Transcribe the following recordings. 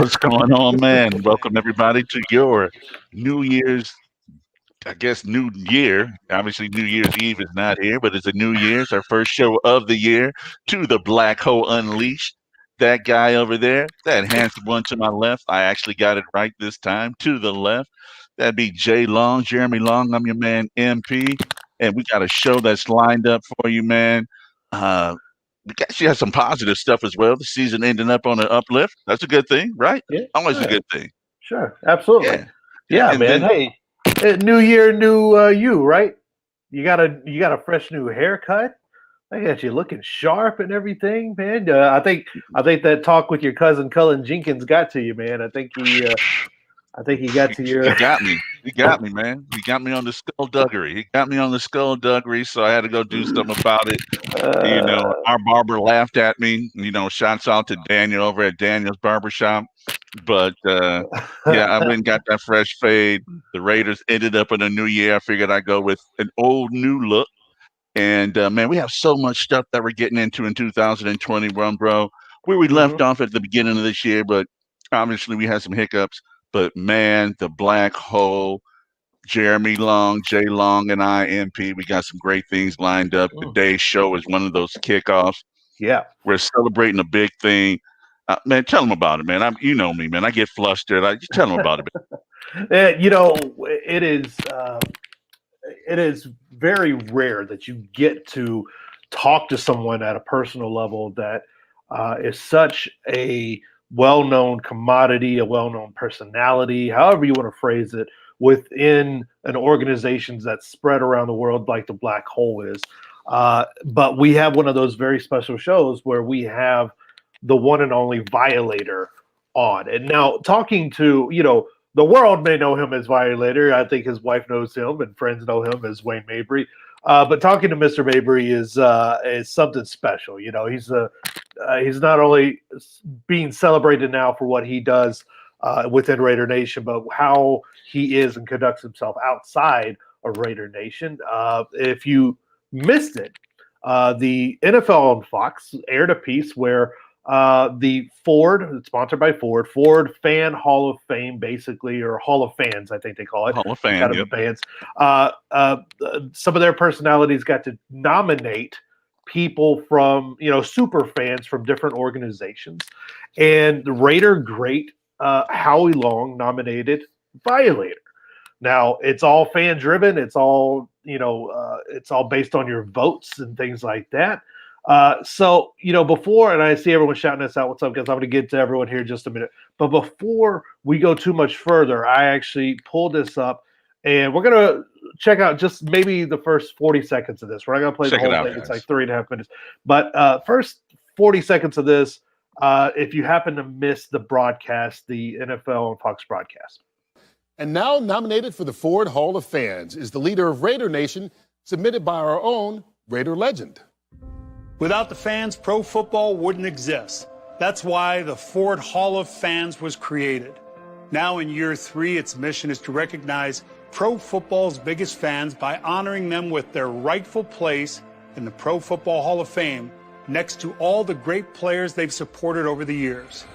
What's going on, man? Welcome everybody to your New Year's, I guess, New Year. Obviously, New Year's Eve is not here, but it's a New Year's, our first show of the year. To the Black Hole Unleashed. That guy over there, that handsome one to my left. I actually got it right this time. To the left, that'd be Jay Long, Jeremy Long. I'm your man, MP, and we got a show that's lined up for you, man. Uh, we actually have some positive stuff as well. The season ending up on an uplift. That's a good thing, right? Yeah, Always a sure. good thing. Sure, absolutely. Yeah. Yeah, And man. then Hey, new year, new you, right? You got a fresh new haircut. I got you looking sharp and everything, man. I think that talk with your cousin Cullen Jenkins got to you, man. I think he got to he your. got me. He got me, man. He got me on the skullduggery. He got me on the skullduggery, so I had to go do something about it. Our barber laughed at me. Shouts out to Daniel over at Daniel's Barbershop. But yeah, I went and got that fresh fade. The Raiders ended up in a new year. I figured I'd go with an old new look. And man, we have so much stuff that we're getting into in 2021, bro. Where we left off at the beginning of this year, but obviously we had some hiccups. But man, the black hole, Jeremy Long, Jay Long, and I, MP, we got some great things lined up. Today's show is one of those kickoffs. Yeah, We're celebrating a big thing. Man, tell them about it, man. You know me, man. I get flustered. Just tell them about it. it is very rare that you get to talk to someone at a personal level that is such a well-known commodity, a well-known personality, however you want to phrase it, within an organization that's spread around the world like the Black Hole is. But we have one of those very special shows where we have the one and only Violator on. And now talking to, the world may know him as Violator. I think his wife knows him and friends know him as Wayne Mabry. But talking to Mr. Mabry is something special. He's not only being celebrated now for what he does within Raider Nation, but how he is and conducts himself outside of Raider Nation. If you missed it, the NFL on Fox aired a piece where the Ford, sponsored by Ford Fan Hall of Fame, basically, or Hall of Fans, I think they call it. Hall of Fame, yep. Fans. Some of their personalities got to nominate people from, super fans from different organizations. And the Raider great Howie Long nominated Violator. Now, it's all fan driven. It's all, it's all based on your votes and things like that. So, before, and I see everyone shouting us out, what's up, guys? I'm going to get to everyone here in just a minute. But before we go too much further, I actually pulled this up, and we're going to check out just maybe the first 40 seconds of this. We're not going to play the whole thing. It's like 3.5 minutes. But first 40 seconds of this, if you happen to miss the broadcast, the NFL on Fox broadcast. And now nominated for the Ford Hall of Fans is the leader of Raider Nation, submitted by our own Raider legend. Without the fans, pro football wouldn't exist. That's why the Ford Hall of Fans was created. Now in year 3, its mission is to recognize pro football's biggest fans by honoring them with their rightful place in the Pro Football Hall of Fame next to all the great players they've supported over the years.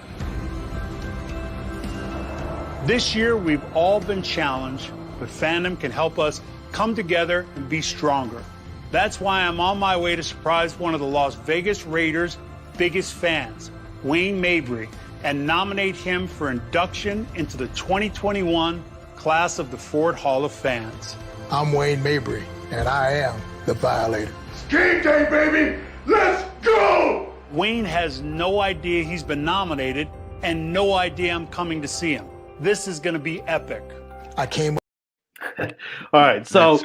This year, we've all been challenged, but fandom can help us come together and be stronger. That's why I'm on my way to surprise one of the Las Vegas Raiders' biggest fans, Wayne Mabry, and nominate him for induction into the 2021 class of the Ford Hall of Fans. I'm Wayne Mabry, and I am the Violator. Game day, baby! Let's go! Wayne has no idea he's been nominated and no idea I'm coming to see him. This is going to be epic. I came. All right, so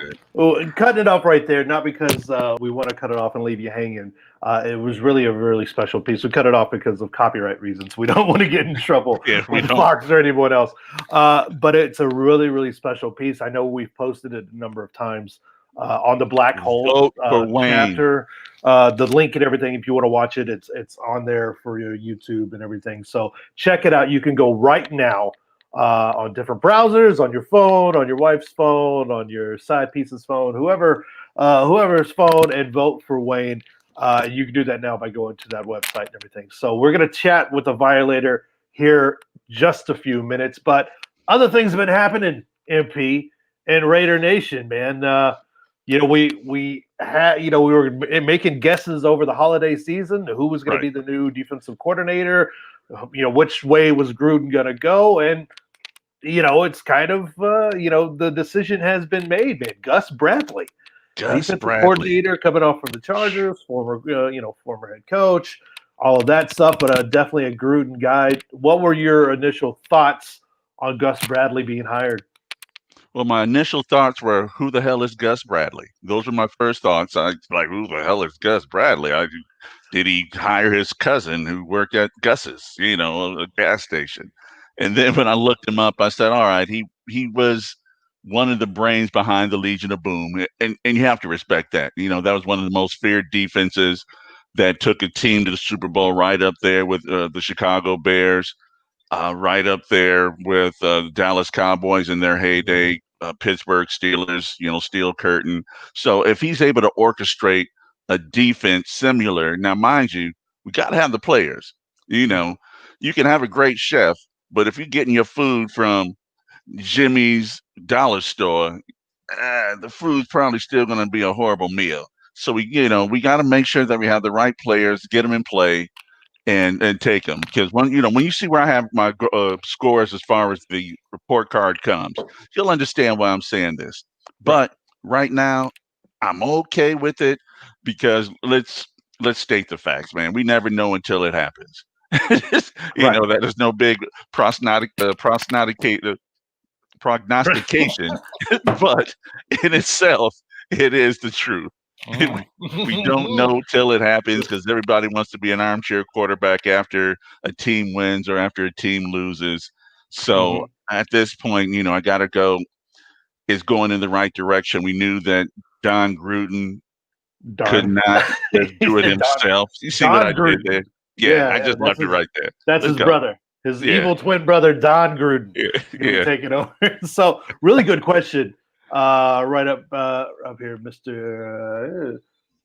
cutting it off right there, not because we want to cut it off and leave you hanging. It was really a really special piece. We cut it off because of copyright reasons. We don't want to get in trouble with Fox or anyone else. But it's a really, really special piece. I know we've posted it a number of times on the Black Hole chapter. The link and everything, if you want to watch it, it's on there for your YouTube and everything. So check it out. You can go right now. On different browsers, on your phone, on your wife's phone, on your side piece's phone, whoever's phone, and vote for Wayne. You can do that now by going to that website and everything. So we're going to chat with the Violator here just a few minutes. But other things have been happening, MP and Raider Nation, man. We had, we were making guesses over the holiday season who was going to be the new defensive coordinator, which way was Gruden going to go, and it's kind of the decision has been made, man. Gus Bradley, defensive coordinator, coming off from the Chargers, former head coach, all of that stuff, but definitely a Gruden guy. What were your initial thoughts on Gus Bradley being hired? Well, my initial thoughts were, who the hell is Gus Bradley? Those were my first thoughts. I like, who the hell is Gus Bradley? Did he hire his cousin who worked at Gus's, a gas station? And then when I looked him up, I said, all right, he was one of the brains behind the Legion of Boom. And you have to respect that. That was one of the most feared defenses that took a team to the Super Bowl, right up there with the Chicago Bears, right up there with the Dallas Cowboys in their heyday, Pittsburgh Steelers, Steel Curtain. So if he's able to orchestrate a defense similar, now mind you, we got to have the players. You can have a great chef, but if you're getting your food from Jimmy's dollar store, the food's probably still going to be a horrible meal. So we got to make sure that we have the right players, get them in play, and take them. Because when you see where I have my scores as far as the report card comes, you'll understand why I'm saying this. But right now, I'm okay with it because let's state the facts, man. We never know until it happens. That there's no big prognostication, but in itself, it is the truth. We don't know till it happens because everybody wants to be an armchair quarterback after a team wins or after a team loses. So at this point, I got to go. It's going in the right direction. We knew that Don Gruden could not do it himself. You see what I did there? Yeah, I just left it right there. That's his brother. His evil twin brother, Don Gruden, taking over. So, really good question. Right up here, Mr.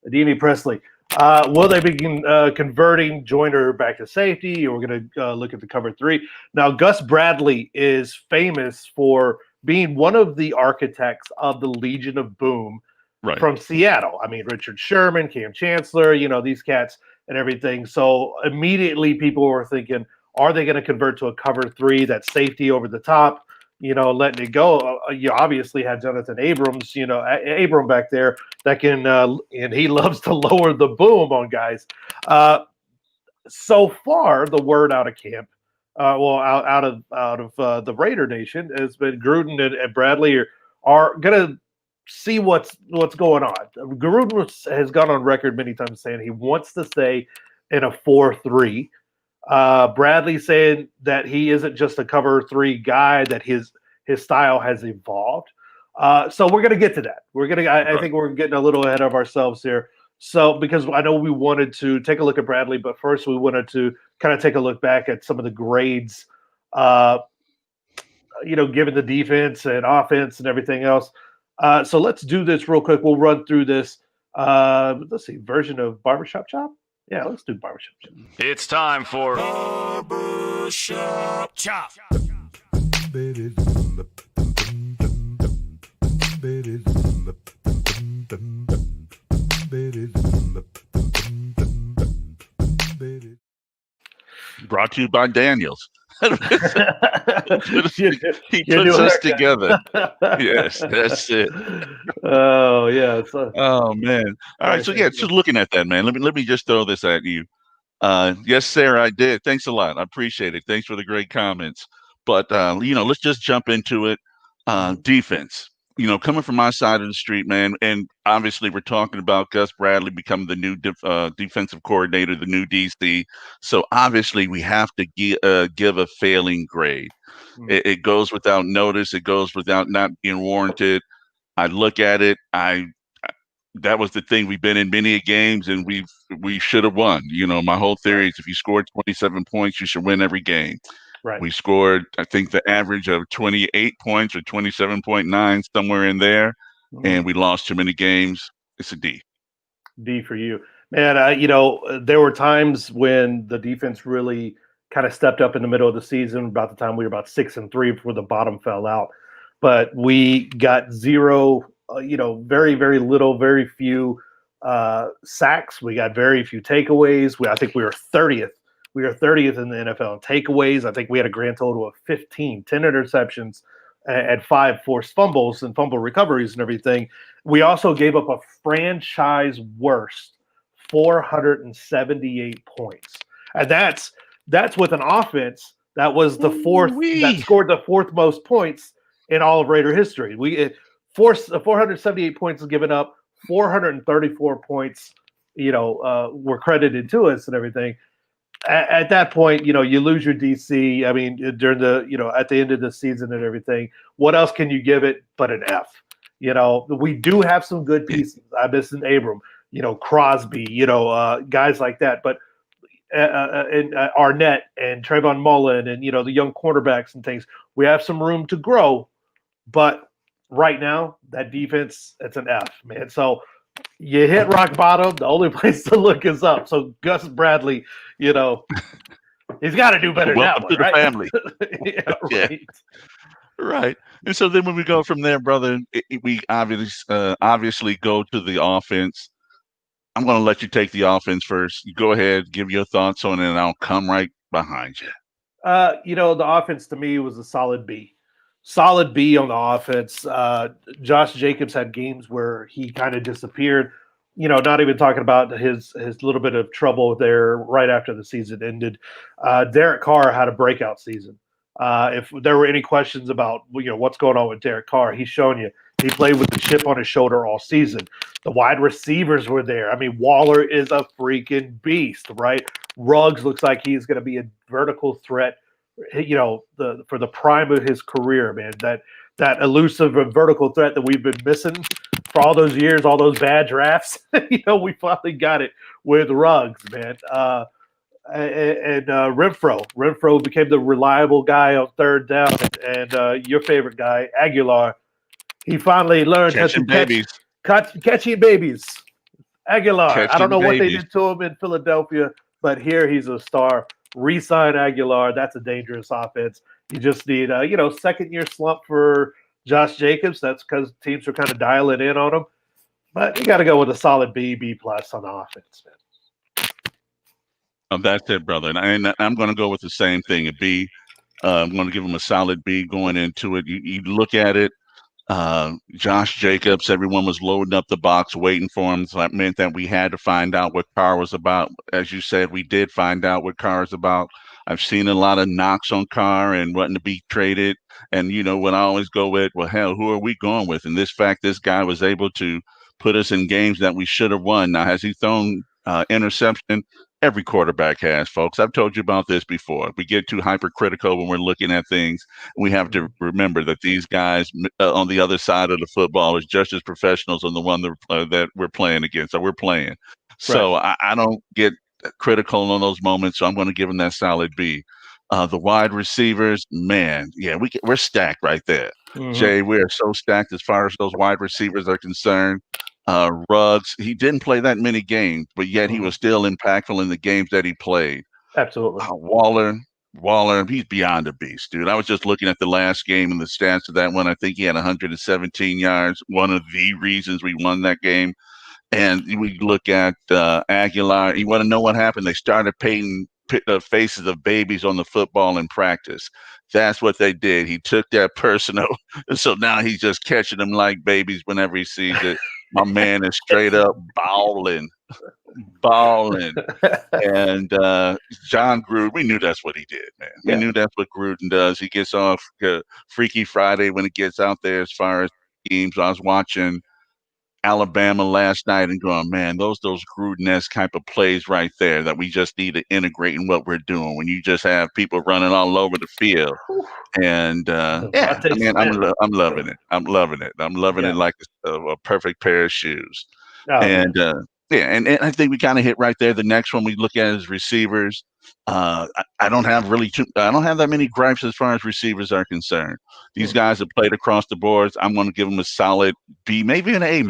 Adini Presley. Will they begin converting Joyner back to safety? Or we're going to look at the cover three. Now, Gus Bradley is famous for being one of the architects of the Legion of Boom from Seattle. I mean, Richard Sherman, Cam Chancellor, these cats and everything. So immediately people were thinking, are they going to convert to a cover three, that safety over the top, letting it go? You obviously had Jonathan Abrams, Abram back there that can, and he loves to lower the boom on guys. So far, the word out of camp, out of the Raider Nation has been Gruden and Bradley are going to see what's going on. Gruden has gone on record many times saying he wants to stay in a 4-3. Bradley saying that he isn't just a cover three guy, that his style has evolved. So we're going to get to that. I think we're getting a little ahead of ourselves here. So, because I know we wanted to take a look at Bradley, but first we wanted to kind of take a look back at some of the grades, given the defense and offense and everything else. So let's do this real quick. We'll run through this. Let's see, version of Barbershop Chop. Yeah, let's do Barbershop Chop. It's time for Barbershop Chop. Brought to you by Daniels. He puts us together. Yes, that's it. Oh yeah. Oh man. All right. So just looking at that, man. Let me just throw this at you. Yes, Sarah, I did. Thanks a lot. I appreciate it. Thanks for the great comments. But let's just jump into it. Defense. Coming from my side of the street, man, and obviously we're talking about Gus Bradley becoming the new defensive coordinator, the new DC. So obviously we have to give a failing grade. It goes without notice. It goes without not being warranted. I look at it. That was the thing. We've been in many games and we should have won. My whole theory is if you scored 27 points, you should win every game. Right. We scored, I think, the average of 28 points or 27.9, somewhere in there, and we lost too many games. It's a D. D for you. Man, there were times when the defense really kind of stepped up in the middle of the season, about the time we were about 6-3 before the bottom fell out. But we got zero, very, very little, very few sacks. We got very few takeaways. I think we were 30th. We were 30th in the NFL in takeaways. I think we had a grand total of 10 interceptions, and 5 forced fumbles and fumble recoveries and everything. We also gave up a franchise worst 478 points. And that's with an offense that was the fourth, that scored the fourth most points in all of Raider history. We forced 478 points given up, 434 points, were credited to us and everything. At that point, you lose your DC. I mean, during the, at the end of the season and everything, what else can you give it but an F? We do have some good pieces. I miss an Abram, Crosby, guys like that. But and Arnett and Trayvon Mullen and, the young cornerbacks and things, we have some room to grow. But right now, that defense, it's an F, man. So you hit rock bottom. The only place to look is up. So Gus Bradley, he's got to do better. Welcome to the right? family. Yeah, right. Right. And so then when we go from there, brother, we obviously go to the offense. I'm going to let you take the offense first. You go ahead, give your thoughts on it, and I'll come right behind you. The offense to me was a solid B. Solid B on the offense. Josh Jacobs had games where he kind of disappeared. Not even talking about his little bit of trouble there right after the season ended. Derek Carr had a breakout season. If there were any questions about what's going on with Derek Carr, he's shown you he played with the chip on his shoulder all season. The wide receivers were there. I mean, Waller is a freaking beast, right? Ruggs looks like he's going to be a vertical threat, for the prime of his career, man. That elusive vertical threat that we've been missing for all those years, all those bad drafts. We finally got it with Ruggs, man. And Renfro became the reliable guy on third down, and your favorite guy, Aguilar, he finally learned Catching babies. Catching babies. Aguilar. Catching I don't know what they babies. did to him in Philadelphia, but here he's a star. Re-sign Aguilar. That's a dangerous offense. You just need second-year slump for Josh Jacobs. That's because teams are kind of dialing in on him. But you got to go with a solid B+ on the offense, man. That's it, brother. And I'm going to go with the same thing, a B. I'm going to give him a solid B going into it. You look at it, Josh Jacobs, everyone was loading up the box, waiting for him. So that meant that we had to find out what Carr was about. As you said, we did find out what Carr is about. I've seen a lot of knocks on Carr and wanting to be traded. And, when I always go with, well, hell, who are we going with? And this guy was able to put us in games that we should have won. Now, has he thrown interception? Every quarterback has, folks. I've told you about this before. We get too hypercritical when we're looking at things. We have to remember that these guys on the other side of the football is just as professionals on the one that we're playing against, or we're playing. Right. So I don't get critical on those moments, so I'm going to give them that solid B. The wide receivers, man, yeah, we're stacked right there. Mm-hmm. Jay, we are so stacked as far as those wide receivers are concerned. Ruggs, he didn't play that many games, but yet he was still impactful in the games that he played. Absolutely. Waller, he's beyond a beast, dude. I was just looking at the last game and the stats of that one. I think he had 117 yards, one of the reasons we won that game. And we look at Aguilar. You want to know what happened? They started painting faces of babies on the football in practice. That's what they did. He took that personal, so now he's just catching them like babies whenever he sees it. My man is straight up balling. And John Gruden, we knew that's what he did, man. We knew that's what Gruden does. He gets off Freaky Friday when it gets out there as far as games. I was watching Alabama last night and going, man, those Gruden-esque type of plays right there that we just need to integrate in what we're doing. When you just have people running all over the field, and I'm loving it. I'm loving it like a perfect pair of shoes. And I think we kind of hit right there. The next one we look at is receivers. I don't have that many gripes as far as receivers are concerned. These guys have played across the boards. I'm going to give them a solid B, maybe an A-.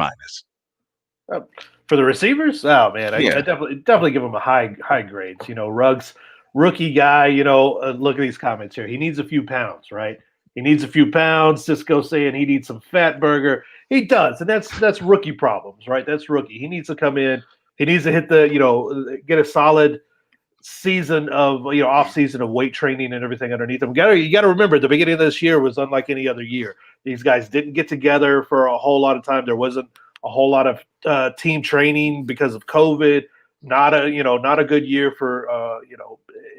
For the receivers? Oh man, I definitely give them a high grades. Ruggs rookie guy, look at these comments here. He needs a few pounds, right? He needs a few pounds. Cisco saying he needs some fat burger. He does, and that's rookie problems, right? That's rookie. He needs to come in. He needs to hit get a solid season of off season of weight training and everything underneath him. You got to remember the beginning of this year was unlike any other year. These guys didn't get together for a whole lot of time. There wasn't a whole lot of team training because of COVID. Not a good year for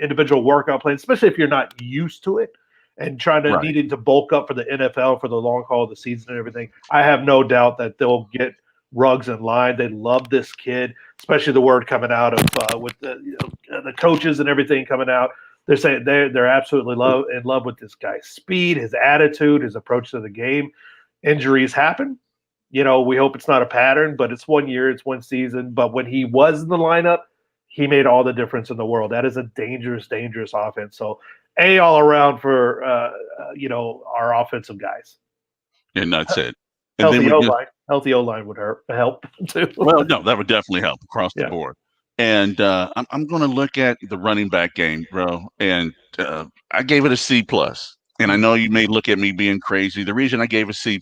individual workout plans, especially if you're not used to it and needing to bulk up for the NFL for the long haul of the season and everything. I have no doubt that they'll get Ruggs in line. They love this kid, especially the word coming out of with the coaches and everything coming out. They're saying they're absolutely in love with this guy's speed, his attitude, his approach to the game. Injuries happen. We hope it's not a pattern, but it's 1 year, it's one season. But when he was in the lineup, he made all the difference in the world. That is a dangerous, dangerous offense. So, all around for our offensive guys. And that's it. Healthy O-line would help too. Well, no, that would definitely help across the board. And I'm going to look at the running back game, bro. And I gave it a C+. And I know you may look at me being crazy. The reason I gave a C+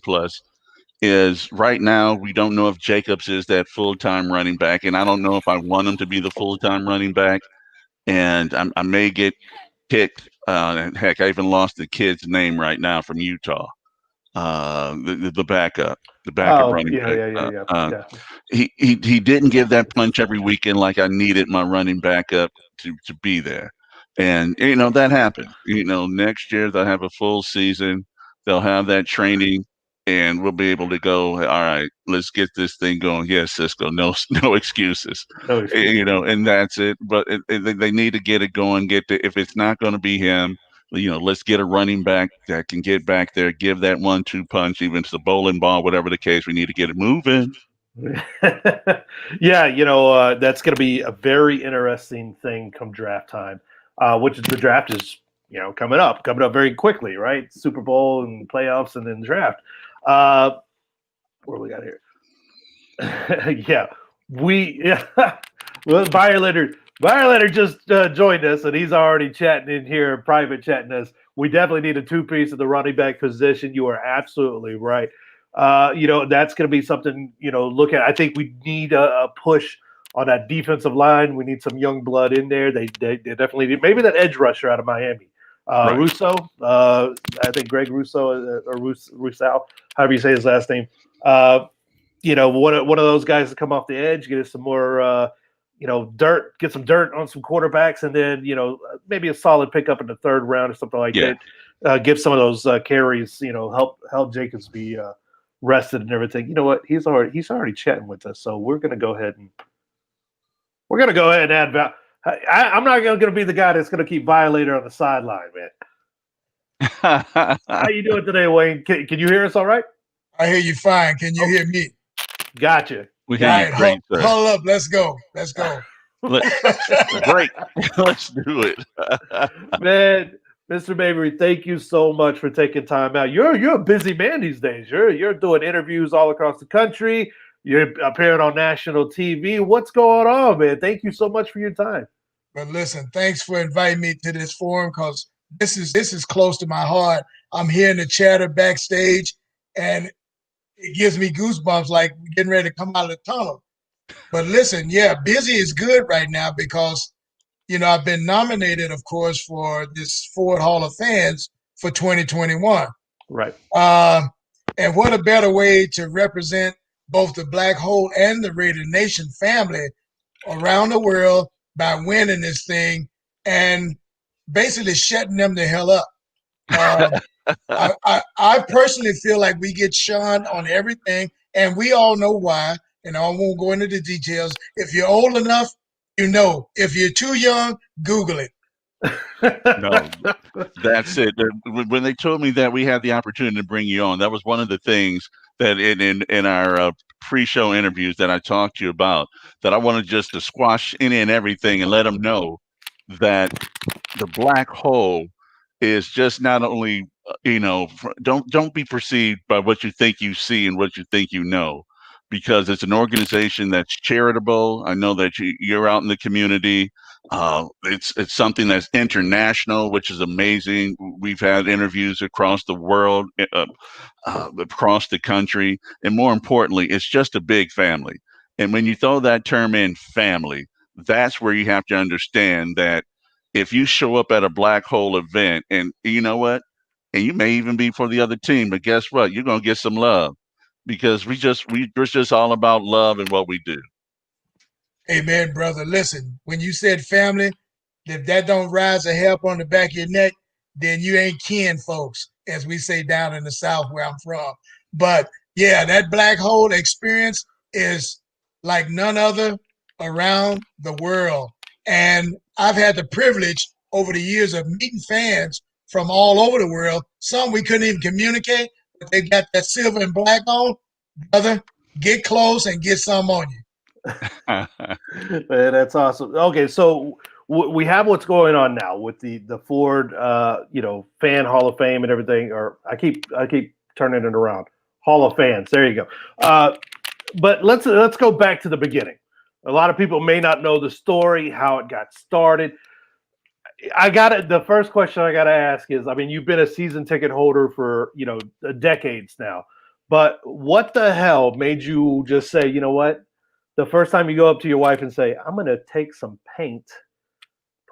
is right now we don't know if Jacobs is that full-time running back. And I don't know if I want him to be the full-time running back. And I may get kicked. And heck, I even lost the kid's name right now from Utah. The backup running back. He didn't give that punch every weekend like I needed my running back up to be there. And that happened. Next year they'll have a full season, they'll have that training, and we'll be able to go, all right, let's get this thing going. Yes, Cisco, no excuses. And that's it. But they need to get it going. If it's not going to be him, let's get a running back that can get back there, give that 1-2 punch, even to the bowling ball, whatever the case. We need to get it moving. That's going to be a very interesting thing come draft time, which the draft is, coming up very quickly, right? Super Bowl and playoffs and then the draft. What do we got here? Well, Violator just joined us, and he's already chatting in here, private chatting us. We definitely need a two-piece of the running back position. You are absolutely right. That's going to be something, look at. I think we need a push on that defensive line. We need some young blood in there. They definitely need maybe that edge rusher out of Miami. Russo, I think Greg Russo or Russo, however you say his last name. One of those guys to come off the edge, get us some more dirt, get some dirt on some quarterbacks, and then, maybe a solid pickup in the third round or something like that. Give some of those carries, help Jacobs be rested and everything. You know what? He's already chatting with us, so we're gonna go ahead and add value. I'm not going to be the guy that's going to keep Violator on the sideline, man. How you doing today, Wayne? Can you hear us all right? I hear you fine. Can you hear me? Gotcha. We hear you great, sir. Hold up. Let's go. Great. Let's do it. Man, Mr. Mabry, thank you so much for taking time out. You're a busy man these days. You're doing interviews all across the country. You're appearing on national TV. What's going on, man? Thank you so much for your time. But listen, thanks for inviting me to this forum, because this is close to my heart. I'm hearing the chatter backstage, and it gives me goosebumps like we're getting ready to come out of the tunnel. But listen, busy is good right now because, I've been nominated, of course, for this Ford Hall of Fans for 2021. Right. And what a better way to represent both the Black Hole and the Raider Nation family around the world by winning this thing and basically shutting them the hell up. I personally feel like we get shunned on everything, and we all know why, and I won't go into the details. If you're old enough, you know. If you're too young, Google it. No, that's it. When they told me that we had the opportunity to bring you on, that was one of the things that in our pre-show interviews that I talked to you about, that I wanted just to squash any and everything and let them know that the Black Hole is just not only, don't be perceived by what you think you see and what you think you know, because it's an organization that's charitable. I know that you're out in the community. It's something that's international, which is amazing. We've had interviews across the world, across the country, and more importantly, it's just a big family. And when you throw that term in, family, that's where you have to understand that if you show up at a black hole event, and you know what, and you may even be for the other team, but guess what, you're gonna get some love because we're just all about love and what we do. Amen, brother. Listen, when you said family, if that don't rise a hair up on the back of your neck, then you ain't kin, folks, as we say down in the South where I'm from. But yeah, that black hole experience is like none other around the world. And I've had the privilege over the years of meeting fans from all over the world. Some we couldn't even communicate, but they got that silver and black on. Brother, get close and get some on you. Man, that's awesome. Okay, so we have what's going on now with the Ford, fan Hall of Fame and everything. Or I keep turning it around. Hall of Fans. There you go. But let's go back to the beginning. A lot of people may not know the story, how it got started. The first question I got to ask is, I mean, you've been a season ticket holder for decades now, but what the hell made you just say, you know what? The first time you go up to your wife and say, I'm going to take some paint,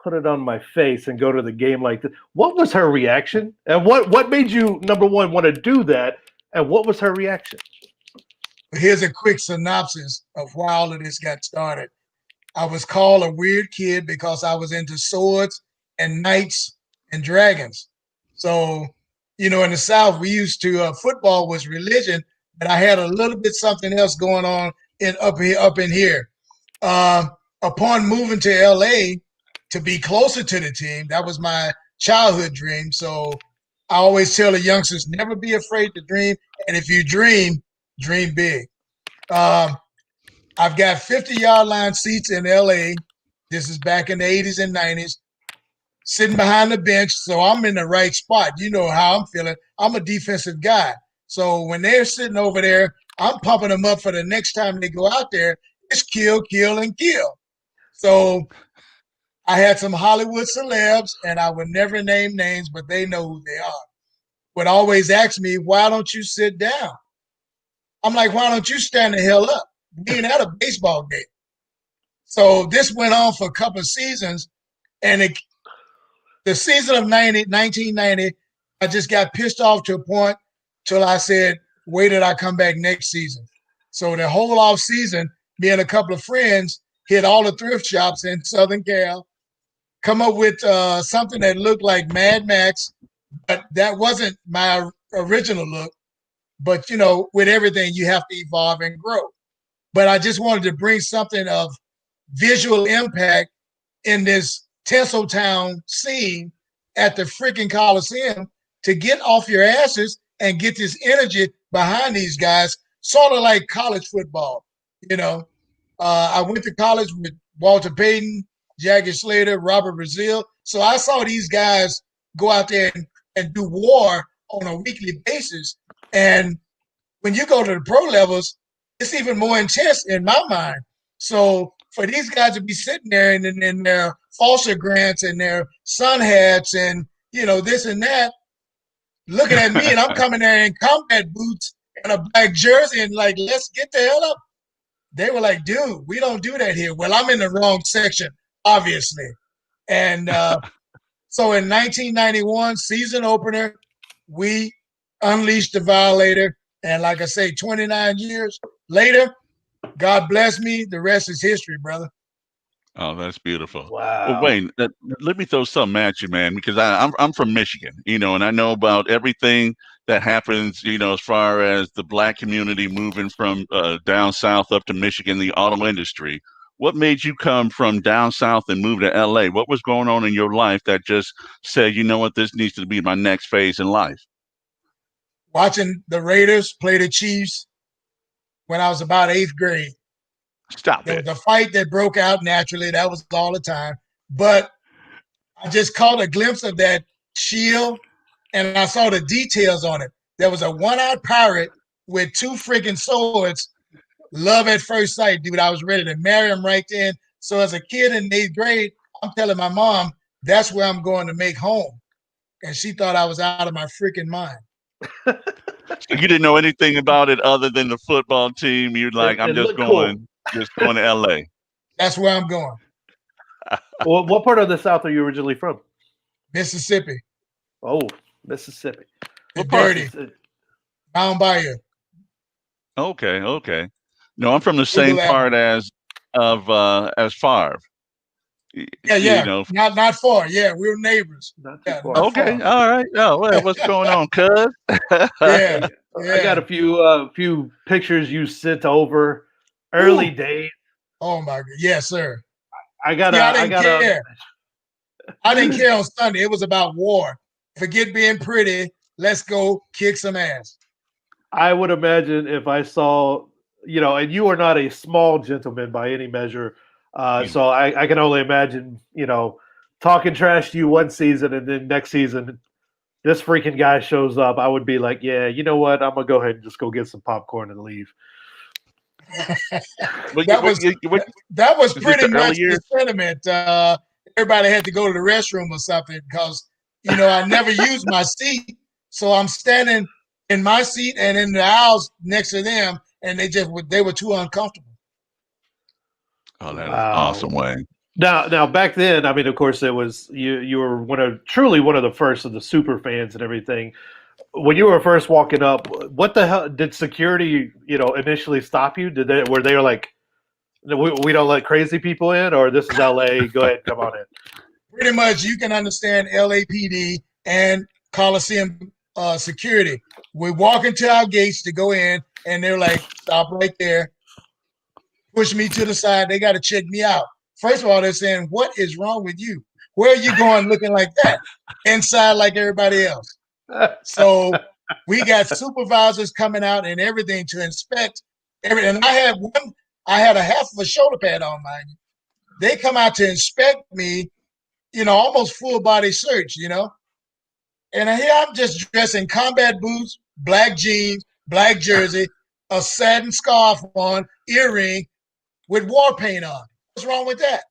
put it on my face, and go to the game like this. What was her reaction? And what made you, number one, want to do that? And what was her reaction? Here's a quick synopsis of why all of this got started. I was called a weird kid because I was into swords and knights and dragons. So, in the South, we used to, football was religion, but I had a little bit something else going on up in here. Upon moving to LA to be closer to the team, that was my childhood dream. So I always tell the youngsters, never be afraid to dream. And if you dream big. I've got 50-yard line seats in LA. This is back in the 80s and 90s. Sitting behind the bench, so I'm in the right spot. You know how I'm feeling. I'm a defensive guy. So when they're sitting over there, I'm pumping them up for the next time they go out there. It's kill, kill, and kill. So I had some Hollywood celebs, and I would never name names, but they know who they are, would always ask me, why don't you sit down? I'm like, why don't you stand the hell up? We ain't at a baseball game. So this went on for a couple of seasons, and the season of 1990, I just got pissed off to a point till I said, wait till I come back next season. So the whole off season, me and a couple of friends hit all the thrift shops in Southern Cal, come up with something that looked like Mad Max, but that wasn't my original look. But, with everything, you have to evolve and grow. But I just wanted to bring something of visual impact in this Tinseltown scene at the freaking Coliseum to get off your asses and get this energy behind these guys, sort of like college football. I went to college with Walter Payton, Jagger Slater, Robert Brazile. So I saw these guys go out there and do war on a weekly basis. And when you go to the pro levels, it's even more intense in my mind. So for these guys to be sitting there in their Foster grants and their sun hats and, this and that, looking at me, and I'm coming there in combat boots and a black jersey and like, let's get the hell up. They were like, dude, we don't do that here. Well, I'm in the wrong section, obviously. And so in 1991, season opener, we unleashed the Violator. And like I say, 29 years later, God bless me. The rest is history, brother. Oh, that's beautiful. Wow. Well, Wayne, let me throw something at you, man, because I'm from Michigan, and I know about everything that happens, as far as the black community moving from down south up to Michigan, the auto industry. What made you come from down south and move to LA? What was going on in your life that just said, you know what, this needs to be my next phase in life? Watching the Raiders play the Chiefs when I was about 8th grade. Stop There it. was a fight that broke out naturally. That was all the time. But I just caught a glimpse of that shield, and I saw the details on it. There was a one-eyed pirate with 2 freaking swords. Love at first sight, dude. I was ready to marry him right then. So as a kid in 8th grade, I'm telling my mom, that's where I'm going to make home. And she thought I was out of my freaking mind. So you didn't know anything about it other than the football team. You're like, I'm It just looked cool. going to LA. That's where I'm going. Well, what part of the South are you originally from? Mississippi. Oh, Mississippi. The What part? dirty. Down Bayou. Okay. No, I'm from the same Google that. part as Favre. Yeah. You know. Not far. Yeah, we were neighbors. Not too Yeah, far. not Okay, far. all right. Oh, well, what's going on, cuz? Yeah. I got a few pictures you sent over early Ooh. days. Oh my God. Yes, sir. I didn't care. I didn't care on Sunday. It was about war. Forget being pretty. Let's go kick some ass. I would imagine if I saw, and you are not a small gentleman by any measure. So I can only imagine, talking trash to you one season and then next season, this freaking guy shows up. I would be like, yeah, you know what? I'm going to go ahead and just go get some popcorn and leave. That was pretty much the sentiment. Everybody had to go to the restroom or something because, I never used my seat. So I'm standing in my seat and in the aisles next to them, and they were too uncomfortable. Oh, that is awesome, Wayne. Now, back then, I mean, of course, it was you were truly one of the first of the super fans and everything. When you were first walking up, what the hell did security, initially stop you? Were they like, we don't let crazy people in, or this is LA? Go ahead, come on in. Pretty much, you can understand LAPD and Coliseum security. We walk into our gates to go in, and they're like, "Stop right there." Push me to the side. They got to check me out. First of all, they're saying, "What is wrong with you? Where are you going looking like that? Inside like everybody else." So we got supervisors coming out and everything to inspect everything. And I had a half of a shoulder pad on, mind you. They come out to inspect me, almost full body search, And here I'm just dressed in combat boots, black jeans, black jersey, a satin scarf on, earring, with war paint on. What's wrong with that?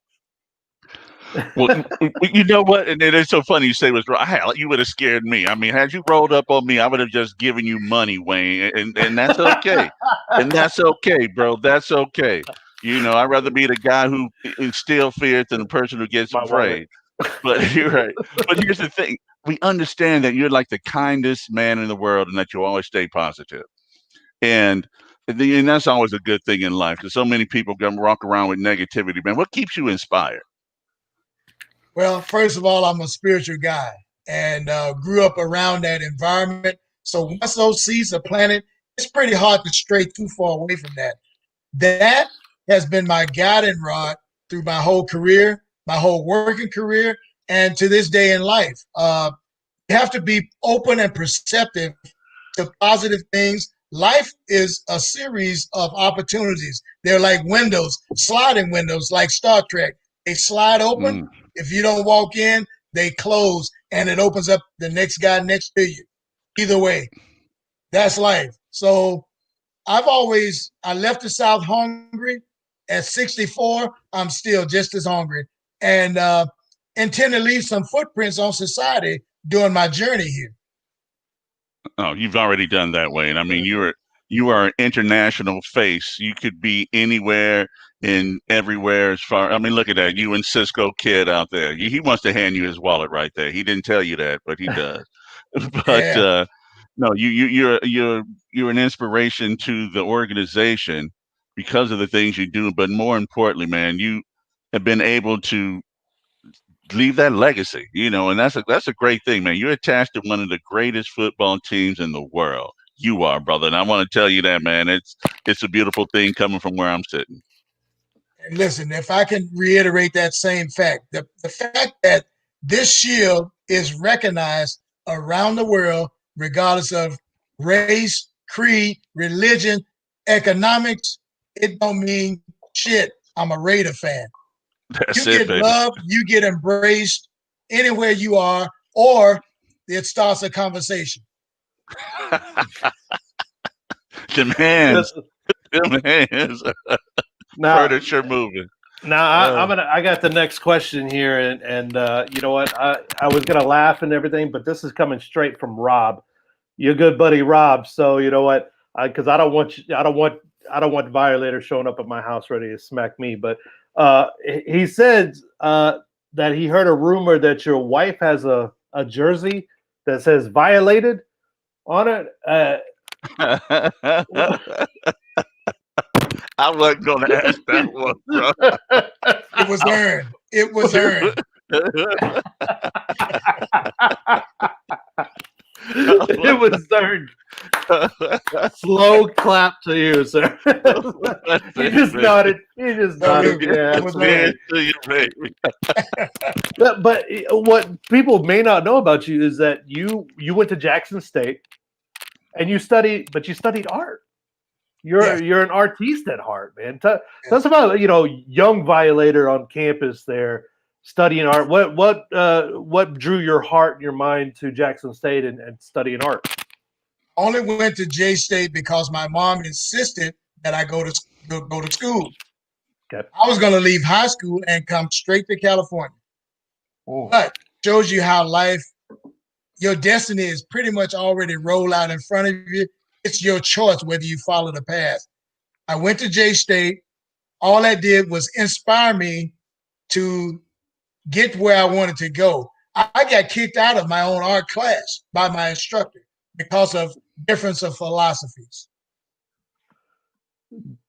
Well, you know what? And it is so funny you say what's wrong. Hell, you would have scared me. I mean, had you rolled up on me, I would have just given you money, Wayne, and that's okay. And that's okay, bro. That's okay. I'd rather be the guy who still fears than the person who gets afraid. But you're right. But here's the thing. We understand that you're like the kindest man in the world and that you always stay positive. And that's always a good thing in life because so many people can walk around with negativity. Man, what keeps you inspired? Well, first of all, I'm a spiritual guy and grew up around that environment. So once those seeds are planted, it's pretty hard to stray too far away from that. That has been my guiding rod through my whole career, my whole working career, and to this day in life. You have to be open and perceptive to positive things. Life is a series of opportunities. They're like windows, sliding windows, like Star Trek. They slide open. If you don't walk in, they close, and it opens up the next guy next to you. Either way, that's life. So I left the South hungry. At 64, I'm still just as hungry, and intend to leave some footprints on society during my journey here. Oh, you've already done that, Wayne. I mean, you are an international face. You could be anywhere and everywhere as far. I mean, look at that. You and Cisco Kid out there. He wants to hand you his wallet right there. He didn't tell you that, but he does. But no, you're an inspiration to the organization because of the things you do. But more importantly, man, you have been able to leave that legacy, and that's a great thing, man. You're attached to one of the greatest football teams in the world. You are, brother, and I want to tell you that, man. It's a beautiful thing coming from where I'm sitting. And listen, if I can reiterate that same fact, the fact that this shield is recognized around the world, regardless of race, creed, religion, economics, it don't mean shit. I'm a Raider fan. That's you get baby. Loved, you get embraced anywhere you are, or it starts a conversation. Them hands. Now, Furniture moving. Now I got the next question here, and you know what? I was gonna laugh and everything, but this is coming straight from Rob, your good buddy Rob. So you know what? Because I don't want Violator showing up at my house ready to smack me. But he said that he heard a rumor that your wife has a jersey that says "violated" on it. I wasn't going to ask that one, bro. It was earned. It was earned. It was earned. Slow clap to you, sir. He just nodded. He just nodded. Yeah, it was earned. But what people may not know about you is that you went to Jackson State, and you studied art. You're an artiste at heart, man. Tell us about young Violator on campus there studying art. What drew your heart and your mind to Jackson State and studying art? Only went to J State because my mom insisted that I go to school. Okay. I was going to leave high school and come straight to California. Oh. But shows you how your destiny is pretty much already rolled out in front of you. It's your choice whether you follow the path. I went to J State. All that did was inspire me to get where I wanted to go. I got kicked out of my own art class by my instructor because of difference of philosophies.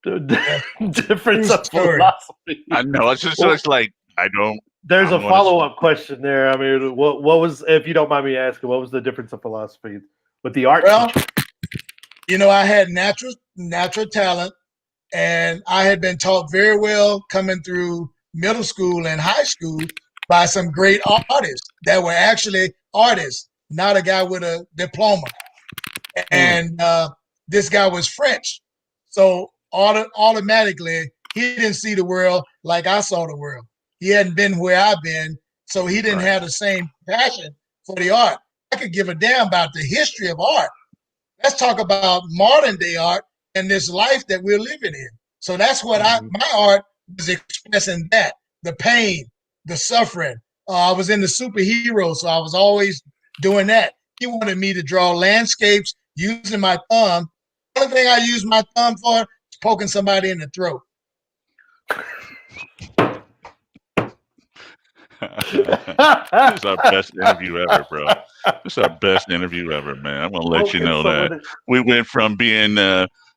Difference of philosophy. I know. It's just like I don't. There's a follow-up question there. I mean, what was, if you don't mind me asking, what was the difference of philosophy with the art teacher? I had natural talent, and I had been taught very well coming through middle school and high school by some great artists that were actually artists, not a guy with a diploma. And this guy was French. So automatically, he didn't see the world like I saw the world. He hadn't been where I've been, so he didn't have the same passion for the art. I could give a damn about the history of art. Let's talk about modern day art and this life that we're living in. So that's what my art was expressing, that the pain, the suffering. I was in the superhero, so I was always doing that. He wanted me to draw landscapes using my thumb. The only thing I use my thumb for is poking somebody in the throat. This is our best interview ever, bro. This is our best interview ever, man. I'm gonna let you know that we went from being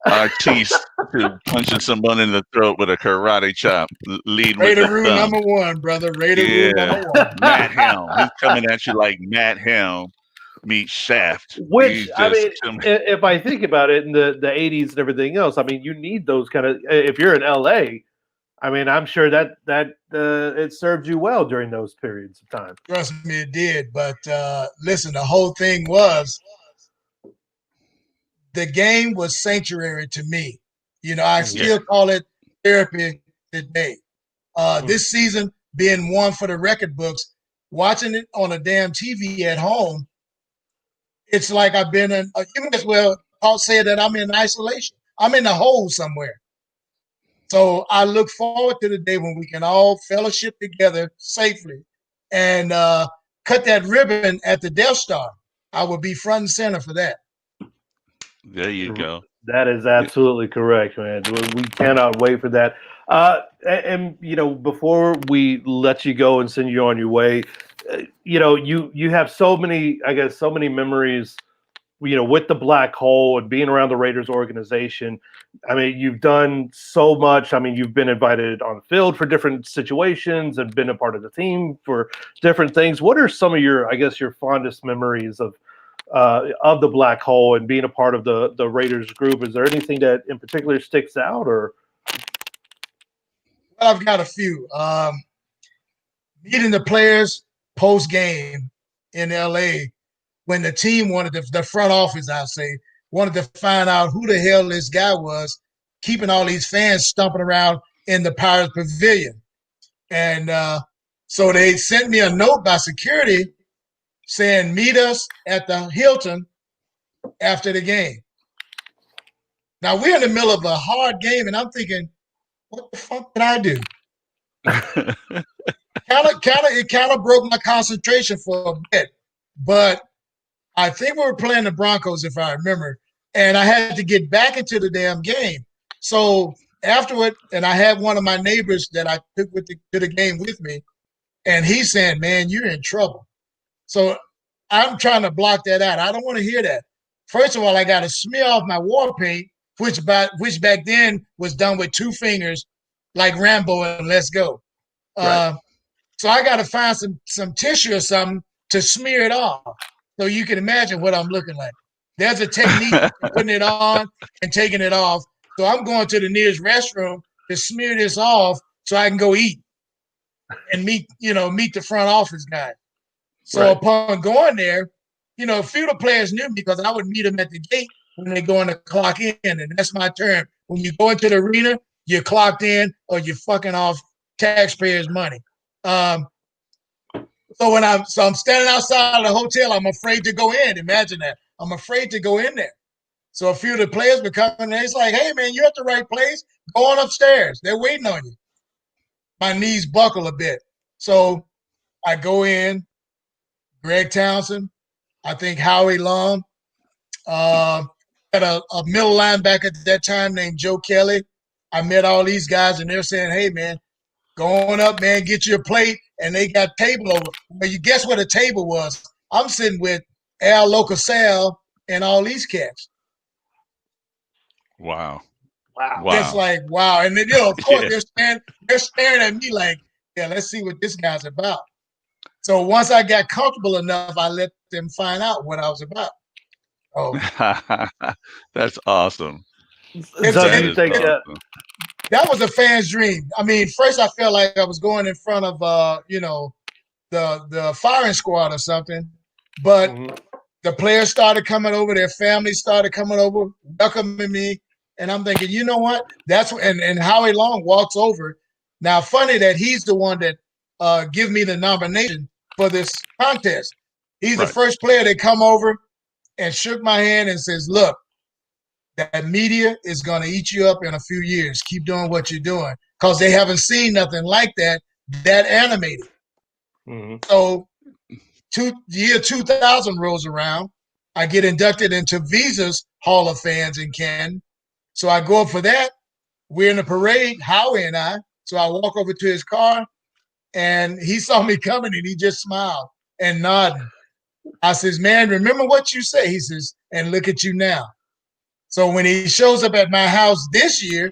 artiste to punching someone in the throat with a karate chop. Lead with the rule thumb. number one, brother. Rule number one. Matt Helm. He's coming at you like Matt Helm meets Shaft. Which, I mean, if I think about it in the 80s and everything else, I mean, you need those kind of, if you're in LA, I mean, I'm sure that it served you well during those periods of time. Trust me, it did. But listen, the whole thing was, the game was sanctuary to me. I still call it therapy today. This season being one for the record books, watching it on a damn TV at home, it's like I've been in, you might as well say that I'm in isolation. I'm in a hole somewhere. So I look forward to the day when we can all fellowship together safely and cut that ribbon at the Death Star. I will be front and center for that. There you go. That is absolutely correct, man. We cannot wait for that. And before we let you go and send you on your way, you have so many memories, with the Black Hole and being around the Raiders organization. I mean, you've done so much. I mean, you've been invited on the field for different situations and been a part of the team for different things. What are some of your fondest memories of the Black Hole and being a part of the Raiders group? Is there anything that in particular sticks out, or? Well, I've got a few. Meeting the players post game in LA, when the team wanted the front office, I'll say, wanted to find out who the hell this guy was, keeping all these fans stomping around in the Pirates Pavilion. And so they sent me a note by security saying, meet us at the Hilton after the game. Now, we're in the middle of a hard game, and I'm thinking, what the fuck did I do? It kind of broke my concentration for a bit. But I think we were playing the Broncos, if I remember, and I had to get back into the damn game. So afterward, and I had one of my neighbors that I took to the game with me, and he's saying, "Man, you're in trouble." So I'm trying to block that out. I don't want to hear that. First of all, I got to smear off my war paint, which back then was done with 2 fingers, like Rambo and Let's Go. Right. So I got to find some tissue or something to smear it off, so you can imagine what I'm looking like. There's a technique for putting it on and taking it off. So I'm going to the nearest restroom to smear this off so I can go eat and meet the front office guy. So upon going there, a few of the players knew me because I would meet them at the gate when they go in to clock in, and that's my term. When you go into the arena, you're clocked in or you're fucking off taxpayers' money. So I'm standing outside of the hotel, I'm afraid to go in. Imagine that. I'm afraid to go in there. So a few of the players were coming and it's like, "Hey man, you're at the right place. Go on upstairs. They're waiting on you." My knees buckle a bit. So I go in, Greg Townsend, I think Howie Long, had a middle linebacker at that time named Joe Kelly. I met all these guys and they're saying, "Hey man, go on up, man, get your plate." And they got table over. But you guess what a table was? I'm sitting with Al Locasale and all these cats. Wow. That's like, wow. And then, of course, they're staring at me like, "Yeah, let's see what this guy's about." So once I got comfortable enough, I let them find out what I was about. Oh, that's awesome. That was a fan's dream. I mean, first I felt like I was going in front of the firing squad or something, but the players started coming over, their families started coming over, welcoming me, and I'm thinking, you know what? And Howie Long walks over. Now, funny that he's the one that give me the nomination for this contest. He's the first player that come over and shook my hand and says, "Look, that media is going to eat you up in a few years. Keep doing what you're doing," because they haven't seen nothing like that animated. So year 2000 rolls around. I get inducted into Visa's Hall of Fans in Canton. So I go up for that. We're in the parade, Howie and I. So I walk over to his car, and he saw me coming, and he just smiled and nodded. I says, "Man, remember what you say?" He says, "And look at you now." So when he shows up at my house this year,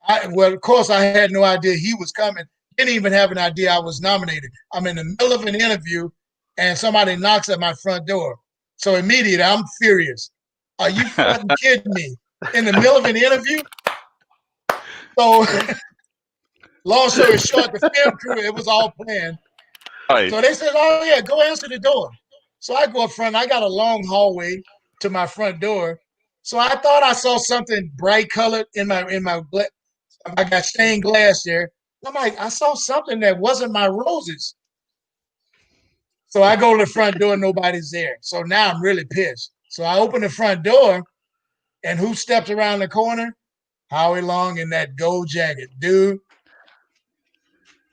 of course, I had no idea he was coming. Didn't even have an idea I was nominated. I'm in the middle of an interview, and somebody knocks at my front door. So immediately, I'm furious. Are you fucking kidding me? In the middle of an interview? So long story short, the film crew, it was all planned. Right. So they said, "Oh yeah, go answer the door." So I go up front. I got a long hallway to my front door. So I thought I saw something bright colored in my I got stained glass there. I'm like, I saw something that wasn't my roses. So I go to the front door, nobody's there. So now I'm really pissed. So I open the front door, and who steps around the corner? Howie Long in that gold jacket. Dude,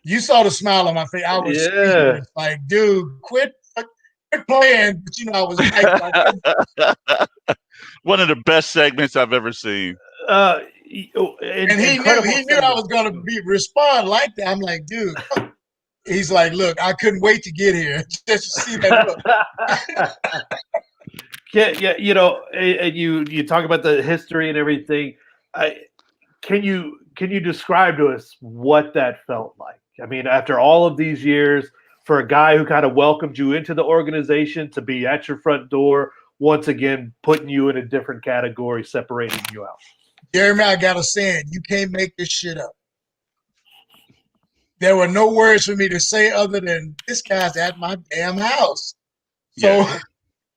you saw the smile on my face. I was like, dude, quit playing. But I was hyped. One of the best segments I've ever seen. And he knew I was going to respond like that. I'm like, dude. He's like, "Look, I couldn't wait to get here just to see that look." Yeah, and you talk about the history and everything. Can you describe to us what that felt like? I mean, after all of these years, for a guy who kind of welcomed you into the organization to be at your front door, once again putting you in a different category, separating you out. Jeremy, I got a saying: you can't make this shit up. There were no words for me to say other than, "This guy's at my damn house." So,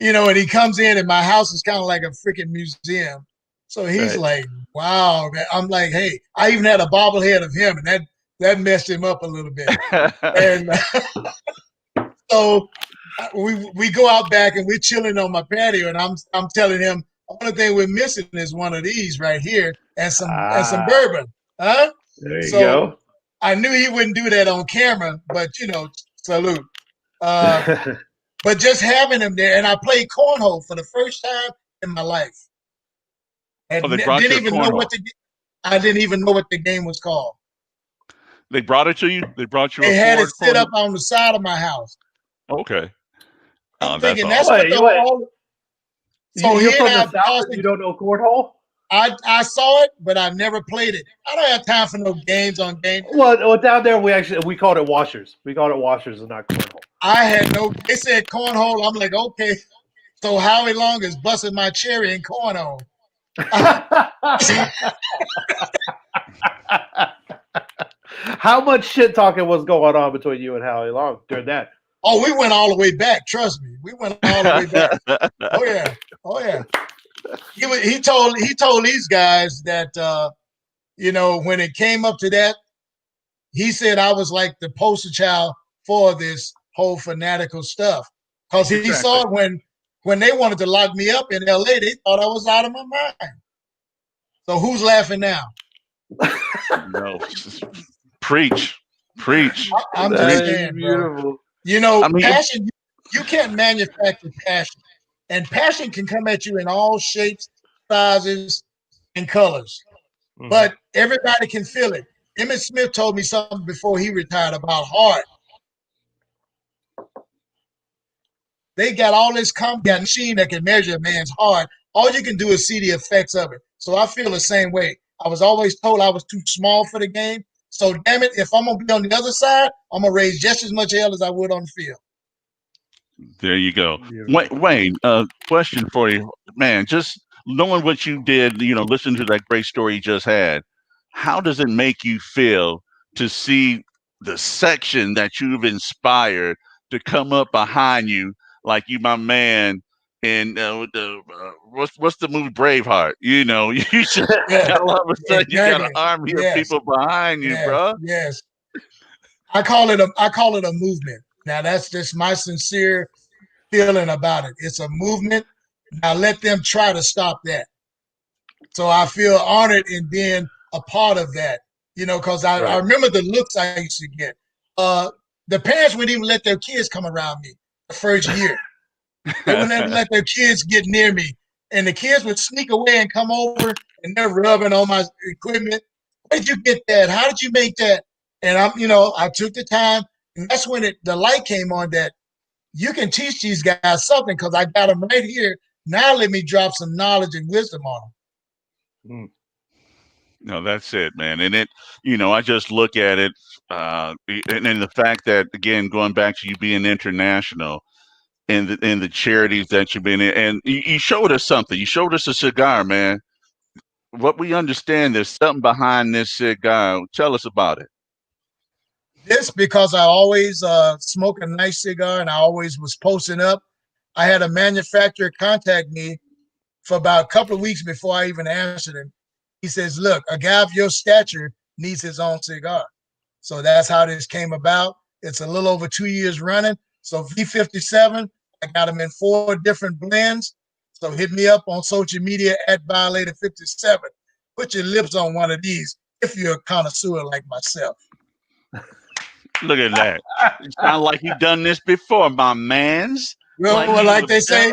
and he comes in, and my house is kind of like a freaking museum. So he's like, "Wow." I'm like, "Hey," I even had a bobblehead of him, and that messed him up a little bit. And so we go out back, and we're chilling on my patio, and I'm telling him, "The only thing we're missing is one of these right here, and some bourbon, huh?" There you So go. I knew he wouldn't do that on camera, but salute. But just having him there, and I played cornhole for the first time in my life, and Oh, they brought didn't you a even know cornhole. I didn't even know what the game was called. They brought it to you. They brought you a They had it Ford set up cornhole. on the side of my house. Okay. I'm Oh, that's thinking that's awesome. what the whole. So You're here from now, the South and you don't know cornhole? I saw it, but I never played it. I don't have time for no games on game. Well, down there we called it washers. We called it washers and not cornhole. I had no. They said cornhole. I'm like, okay. So Howie Long is busting my cherry in cornhole. How much shit talking was going on between you and Howie Long during that? Oh, we went all the way back. Trust me, we went all the way back. Oh yeah, oh yeah. He told these guys that when it came up to that, he said I was like the poster child for this whole fanatical stuff because he saw it when they wanted to lock me up in L.A. They thought I was out of my mind. So who's laughing now? No, preach. I'm just saying, beautiful. Bro. Passion. You can't manufacture passion, and passion can come at you in all shapes, sizes, and colors. Mm-hmm. But everybody can feel it. Emmitt Smith told me something before he retired about heart. They got all this combat machine that can measure a man's heart. All you can do is see the effects of it. So I feel the same way. I was always told I was too small for the game. So damn it, if I'm gonna be on the other side, I'm gonna raise just as much hell as I would on the field. There you go. Wayne, question for you, man. Just knowing what you did, listen to that great story you just had. How does it make you feel to see the section that you've inspired to come up behind you, like you, my man, in what's the movie Braveheart? You just all of a sudden you got an army of people behind you, bro. Yes, I call it a movement. Now that's just my sincere feeling about it. It's a movement. Now let them try to stop that. So I feel honored in being a part of that, because I remember the looks I used to get. The parents wouldn't even let their kids come around me the first year. They wouldn't even let their kids get near me. And the kids would sneak away and come over and they're rubbing on my equipment. Where did you get that? How did you make that? And I took the time, and that's when the light came on that you can teach these guys something because I got them right here. Now let me drop some knowledge and wisdom on them. No, that's it, man. And I just look at it, and the fact that, again, going back to you being international and the charities that you've been in, and you showed us something. You showed us a cigar, man. What we understand, there's something behind this cigar. Tell us about it. This because I always smoke a nice cigar and I always was posting up. I had a manufacturer contact me for about a couple of weeks before I even answered him. He says, look, a guy of your stature needs his own cigar. So that's how this came about. It's a little over 2 years running. So V57, I got them in 4 different blends. So hit me up on social media at Violator57. Put your lips on one of these if you're a connoisseur like myself. Look at that. It sounds like you've done this before, my mans. Well, like they say,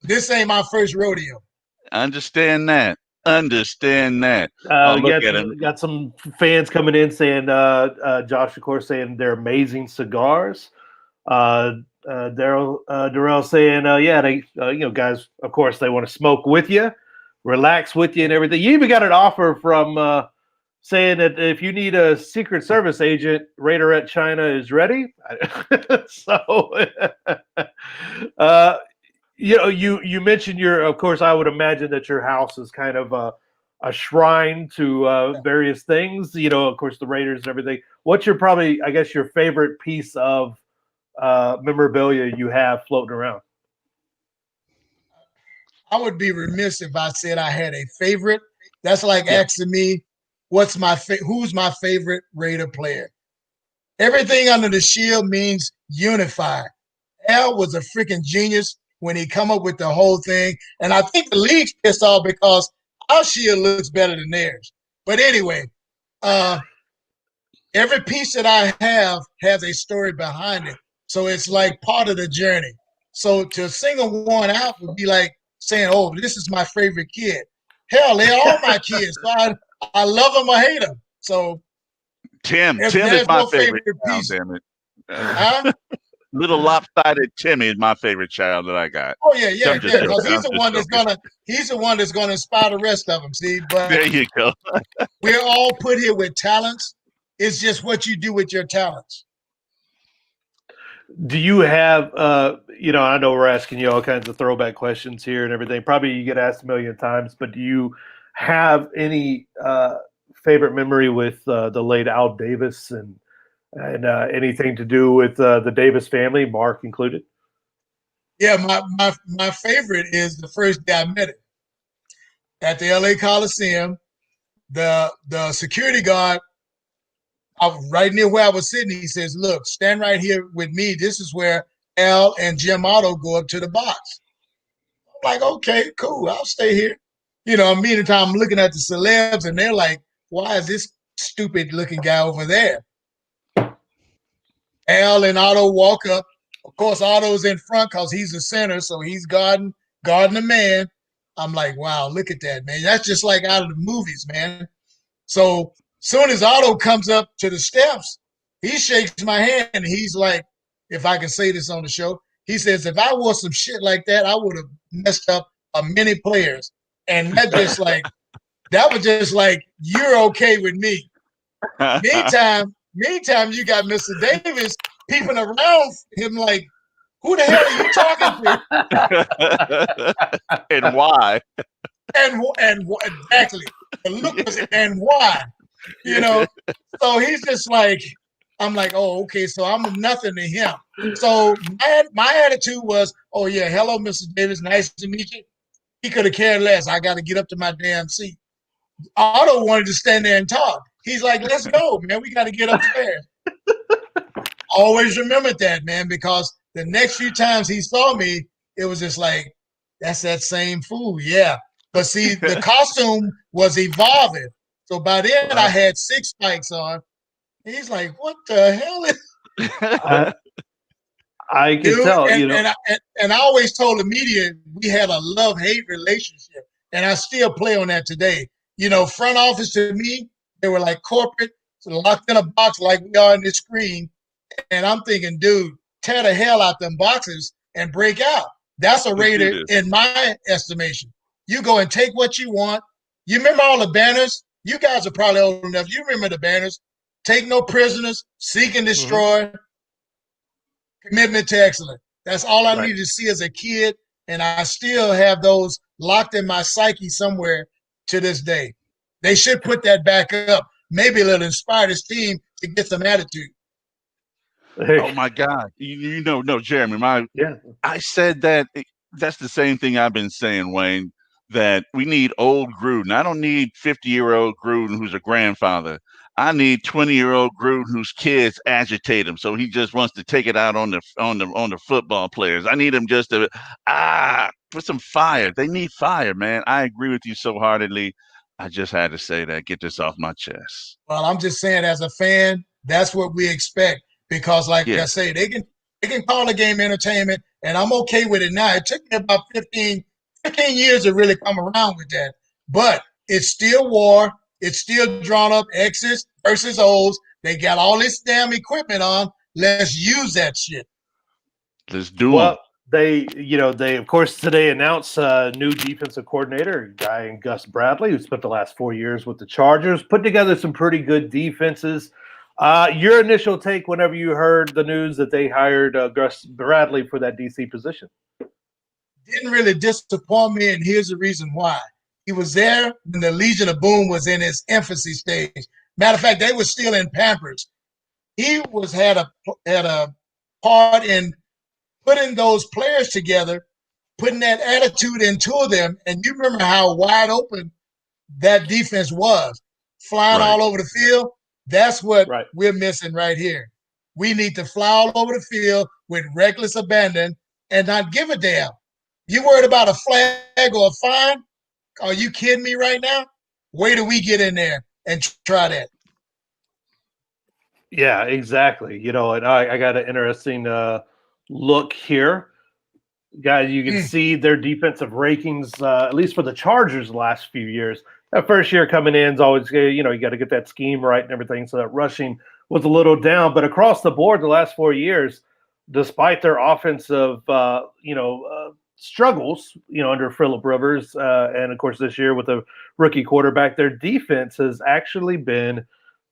this ain't my first rodeo. Understand that. Look at him. Got some fans coming in saying, Josh, of course, saying they're amazing cigars. Darrell saying, they, guys, of course, they want to smoke with you, relax with you and everything. You even got an offer from saying that if you need a Secret Service agent, Raider at China is ready. So, you mentioned of course, I would imagine that your house is kind of a shrine to various things, of course, the Raiders and everything. What's your favorite piece of memorabilia you have floating around? I would be remiss if I said I had a favorite. That's like asking me, who's my favorite Raider player? Everything under the shield means unify. Al was a freaking genius when he come up with the whole thing. And I think the league's pissed off because our shield looks better than theirs. But anyway, every piece that I have has a story behind it. So it's like part of the journey. So to single one out would be like saying, "Oh, this is my favorite kid." Hell, they're all my kids. So I love them or hate them. So Tim is there's my no favorite favorite child, piece. damn it. Huh? Little lopsided Timmy is my favorite child that I got. Oh yeah, I'm just because joking. he's the one that's gonna inspire the rest of them. See, but There you go. we're all put here with talents. It's just what you do with your talents. Do you have, I know we're asking you all kinds of throwback questions here and everything. Probably you get asked a million times, but do you have any favorite memory with the late Al Davis and anything to do with the Davis family, Mark included? Yeah, my favorite is the first day I met him at the LA Coliseum. The security guard right near where I was sitting, he says, "Look, stand right here with me. This is where Al and Jim Otto go up to the box." I'm like, "Okay, cool. I'll stay here." Meantime, I'm looking at the celebs, and they're like, "Why is this stupid-looking guy over there?" Al and Otto walk up. Of course, Otto's in front because he's the center, so he's guarding the man. I'm like, wow, look at that, man. That's just like out of the movies, man. So soon as Otto comes up to the steps, he shakes my hand and he's like, if I can say this on the show, he says, if I wore some shit like that, I would have messed up many players. And that was just like, you're okay with me. Meantime, you got Mr. Davis peeping around him like, who the hell are you talking to? And why? And exactly. The look was, and why? So he's just like, I'm like, oh, okay, so I'm nothing to him. So my attitude was, oh yeah, hello, Mr. Davis, nice to meet you. He could have cared less. I got to get up to my damn seat. Otto wanted to stand there and talk. He's like, let's go, man. We got to get upstairs. Always remembered that, man, because the next few times he saw me, it was just like, that's that same fool, yeah. But see, the costume was evolving. So by then I had 6 spikes on. He's like, what the hell is I can tell, and I always told the media we had a love-hate relationship. And I still play on that today. Front office to me, they were like corporate, so locked in a box like we are in this screen. And I'm thinking, dude, tear the hell out them boxes and break out. That's a Raider in my estimation. You go and take what you want. You remember all the banners? You guys are probably old enough. You remember the banners. Take no prisoners, seek and destroy, commitment to excellence. That's all I needed to see as a kid. And I still have those locked in my psyche somewhere to this day. They should put that back up. Maybe it'll inspire this team to get some attitude. Oh my God! No, Jeremy. I said that. That's the same thing I've been saying, Wayne. That we need old Gruden. I don't need 50-year-old Gruden who's a grandfather. I need 20-year-old Gruden whose kids agitate him, so he just wants to take it out on the football players. I need him just to put some fire. They need fire, man. I agree with you so heartedly. I just had to say that. Get this off my chest. Well, I'm just saying, as a fan, that's what we expect. Because, like I say, they can call the game entertainment, and I'm okay with it now. It took me about 15 years to really come around with that. But it's still war. It's still drawn up X's versus O's. They got all this damn equipment on. Let's use that shit. Let's do it. Well, they of course today announced a new defensive coordinator, a guy in Gus Bradley, who spent the last 4 years with the Chargers, put together some pretty good defenses. Your initial take whenever you heard the news that they hired Gus Bradley for that DC position? Didn't really disappoint me, and here's the reason why. He was there when the Legion of Boom was in its infancy stage. Matter of fact, they were still in Pampers. He had a part in putting those players together, putting that attitude into them, and you remember how wide open that defense was, flying all over the field. That's what we're missing right here. We need to fly all over the field with reckless abandon and not give a damn. You worried about a flag or a fine? Are you kidding me right now? Wait till we get in there and try that. Yeah, exactly. You know, and I got an interesting look here. Guys, you can see their defensive rankings, at least for the Chargers the last few years. That first year coming in is always, you know, you got to get that scheme right and everything. So that rushing was a little down. But across the board, the last 4 years, despite their offensive, struggles, you know, under Phillip Rivers, and of course this year with a rookie quarterback, their defense has actually been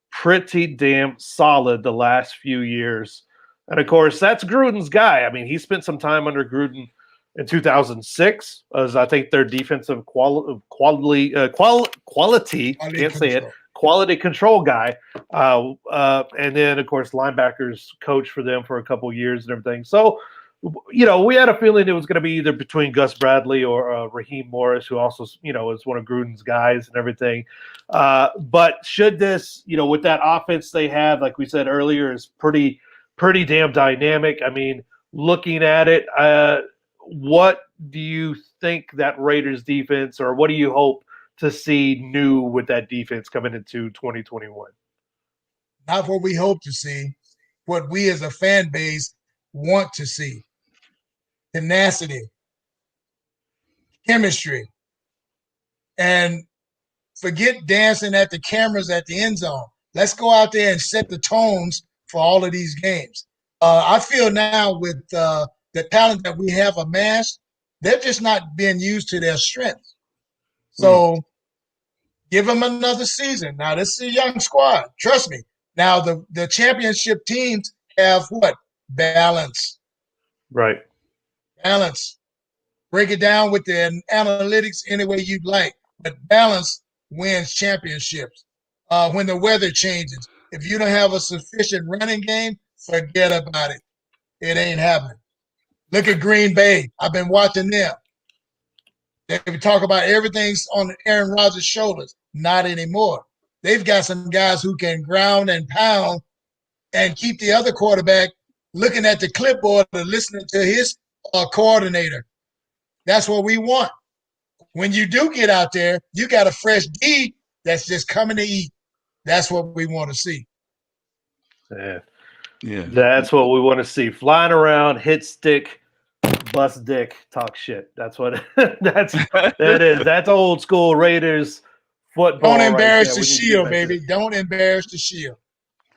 pretty damn solid the last few years. And of course, that's Gruden's guy. I mean, he spent some time under Gruden in 2006 as I think their defensive quality can't say it, quality control guy. And then, of course, linebackers coach for them for a couple of years and everything. So, you know, we had a feeling it was going to be either between Gus Bradley or Raheem Morris, who also, you know, is one of Gruden's guys and everything. But should this, you know, with that offense they have, like we said earlier, is pretty damn dynamic. I mean, looking at it, what do you think that Raiders defense, or what do you hope to see new with that defense coming into 2021? Not what we hope to see, what we as a fan base want to see. Tenacity, chemistry, and forget dancing at the cameras at the end zone. Let's go out there and set the tones for all of these games. I feel now with the talent that we have amassed, they're just not being used to their strength. So give them another season. Now, this is a young squad. Trust me. Now, the championship teams have what? Balance. Right. Balance. Break it down with the analytics any way you'd like. But balance wins championships. When the weather changes, if you don't have a sufficient running game, forget about it. It ain't happening. Look at Green Bay. I've been watching them. They talk about everything's on Aaron Rodgers' shoulders. Not anymore. They've got some guys who can ground and pound and keep the other quarterback looking at the clipboard and listening to his coordinator. That's what we want. When you do get out there, you got a fresh D that's just coming to eat. That's what we want to see. Yeah. That's what we want to see. Flying around, hit stick, bust dick, talk shit. That's what that is. That's old school Raiders football. Don't embarrass right the shield, baby. Don't embarrass the shield.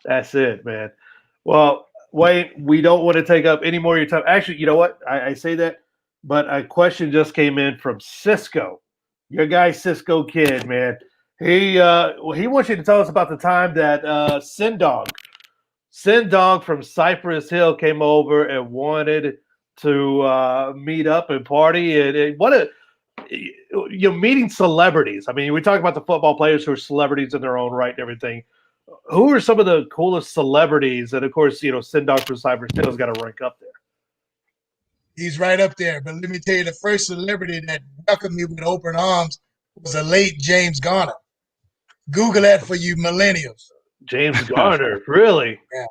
That's it, man. Well, Wayne, we don't want to take up any more of your time. Actually, you know what? I say that, but a question just came in from Cisco. Your guy, Cisco Kid, man. He wants you to tell us about the time that Sindog from Cypress Hill came over and wanted to meet up and party. And you're meeting celebrities. I mean, we talk about the football players who are celebrities in their own right and everything. Who are some of the coolest celebrities? And of course, you know, Sindog from Cypress Hill's got to rank up there. He's right up there. But let me tell you, the first celebrity that welcomed me with open arms was the late James Garner. Google that for you millennials. James Garner, really? Yeah.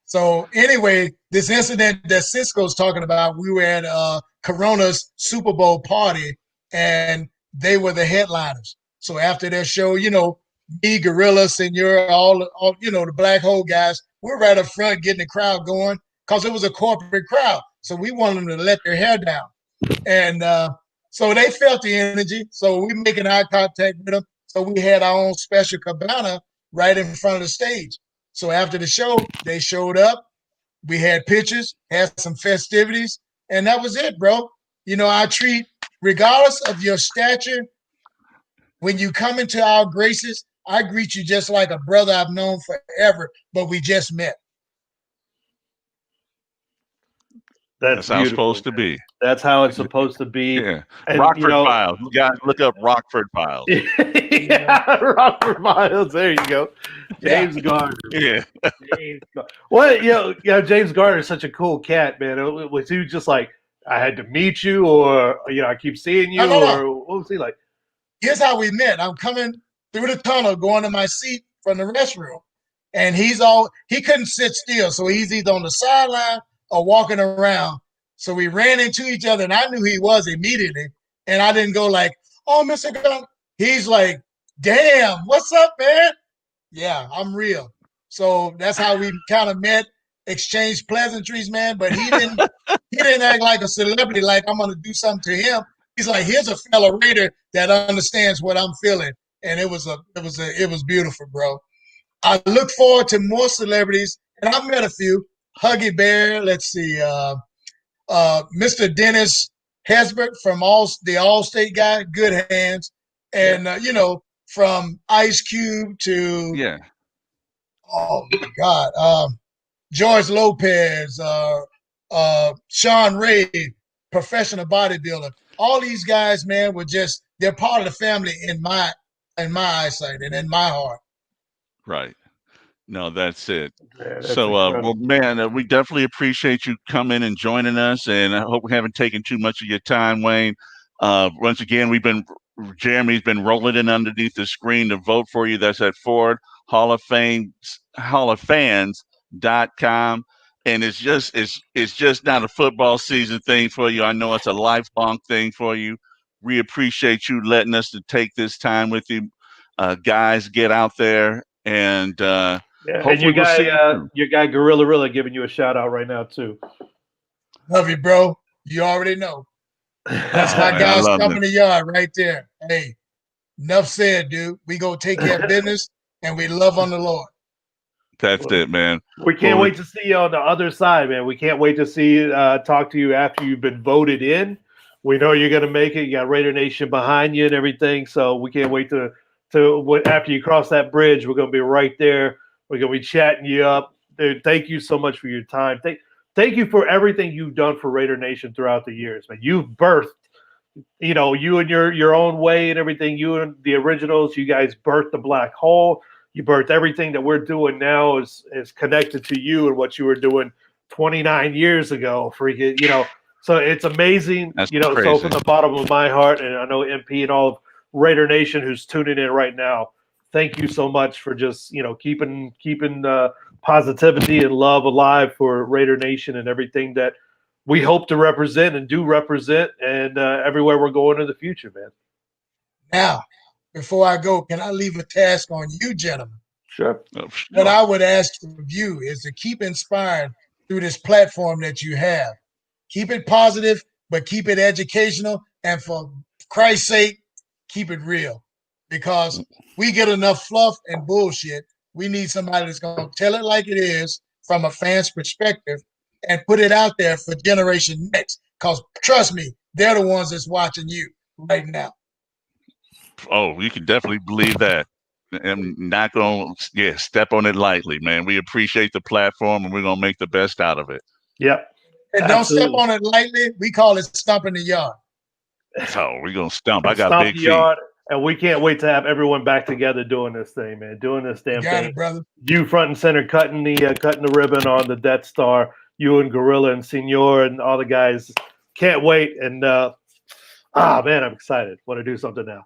So anyway, this incident that Cisco's talking about, we were at Corona's Super Bowl party, and they were the headliners. So after their show, you know, me, Gorilla, Senor, all you know, the Black Hole guys, we're right up front getting the crowd going because it was a corporate crowd. So we wanted them to let their hair down. And so they felt the energy. So we making eye contact with them. So we had our own special cabana right in front of the stage. So after the show, they showed up. We had pictures, had some festivities, and that was it, bro. You know, I treat, regardless of your stature, when you come into our graces, I greet you just like a brother I've known forever, but we just met. That's how it's supposed to be. That's how it's supposed to be. Yeah. And, Rockford you know, Files. You guys look up Rockford Files. Yeah, Rockford Files. There you go. James Garner. Yeah. James Garner. Well, you know, James Garner is such a cool cat, man. Was he just like, I had to meet you, or, you know, I keep seeing you, or what was he like? Here's how we met. I'm coming through the tunnel, going to my seat from the restroom, and he couldn't sit still, so he's either on the sideline or walking around. So we ran into each other, and I knew he was immediately, and I didn't go like, oh, Mr. Gunn. He's like, damn, what's up, man? Yeah, I'm real. So that's how we kind of met, exchanged pleasantries, man. But he didn't act like a celebrity, like I'm gonna do something to him. He's like, here's a fellow Raider that understands what I'm feeling. And it was beautiful, bro. I look forward to more celebrities, and I've met a few. Huggy Bear, let's see, Mr. Dennis Hesbert from the Allstate guy, good hands. And, from Ice Cube to, oh my God, George Lopez, Sean Ray, professional bodybuilder. All these guys, man, they're part of the family in my eyesight and in my heart. Right. No, that's it. Yeah, that's So, incredible. well, man, we definitely appreciate you coming and joining us, and I hope we haven't taken too much of your time, Wayne. Once again, Jeremy's been rolling in underneath the screen to vote for you. That's at Ford Hall of Fans.com. And it's just not a football season thing for you. I know it's a lifelong thing for you. We appreciate you letting us to take this time with you. Guys, get out there and and your guy Gorilla giving you a shout out right now too. Love you, bro. You already know. That's my guy stomping the yard right there. Hey, enough said, dude. We go take care of business and we love on the Lord. That's it, man. We can't wait to see you on the other side, man. We can't wait to see talk to you after you've been voted in. We know you're gonna make it. You got Raider Nation behind you and everything, so we can't wait to after you cross that bridge. We're gonna be right there. We're gonna be chatting you up, dude. Thank you so much for your time. Thank you for everything you've done for Raider Nation throughout the years, man. You've birthed, you in your own way and everything. You and the originals, you guys birthed the Black Hole. You birthed everything that we're doing now is connected to you and what you were doing 29 years ago. Freaking, so it's amazing. That's so crazy. from the bottom of my heart, and I know MP and all of Raider Nation who's tuning in right now, thank you so much for just keeping positivity and love alive for Raider Nation and everything that we hope to represent and do represent, and everywhere we're going in the future, man. Now, before I go, can I leave a task on you, gentlemen? Sure. What I would ask of you is to keep inspired through this platform that you have. Keep it positive, but keep it educational, and for Christ's sake, keep it real, because we get enough fluff and bullshit. We need somebody that's going to tell it like it is from a fan's perspective and put it out there for Generation Next, because trust me, they're the ones that's watching you right now. Oh, you can definitely believe that. I'm not going to step on it lightly, man. We appreciate the platform, and we're going to make the best out of it. Yep. And don't step on it lightly. We call it stomping the yard. So we're going to stump. I got Stomp big the feet. yard, and we can't wait to have everyone back together doing this thing, man. Doing this damn Got thing. it, brother. You front and center cutting the ribbon on the Death Star. You and Gorilla and Senor and all the guys. Can't wait. And man, I'm excited. Want to do something now.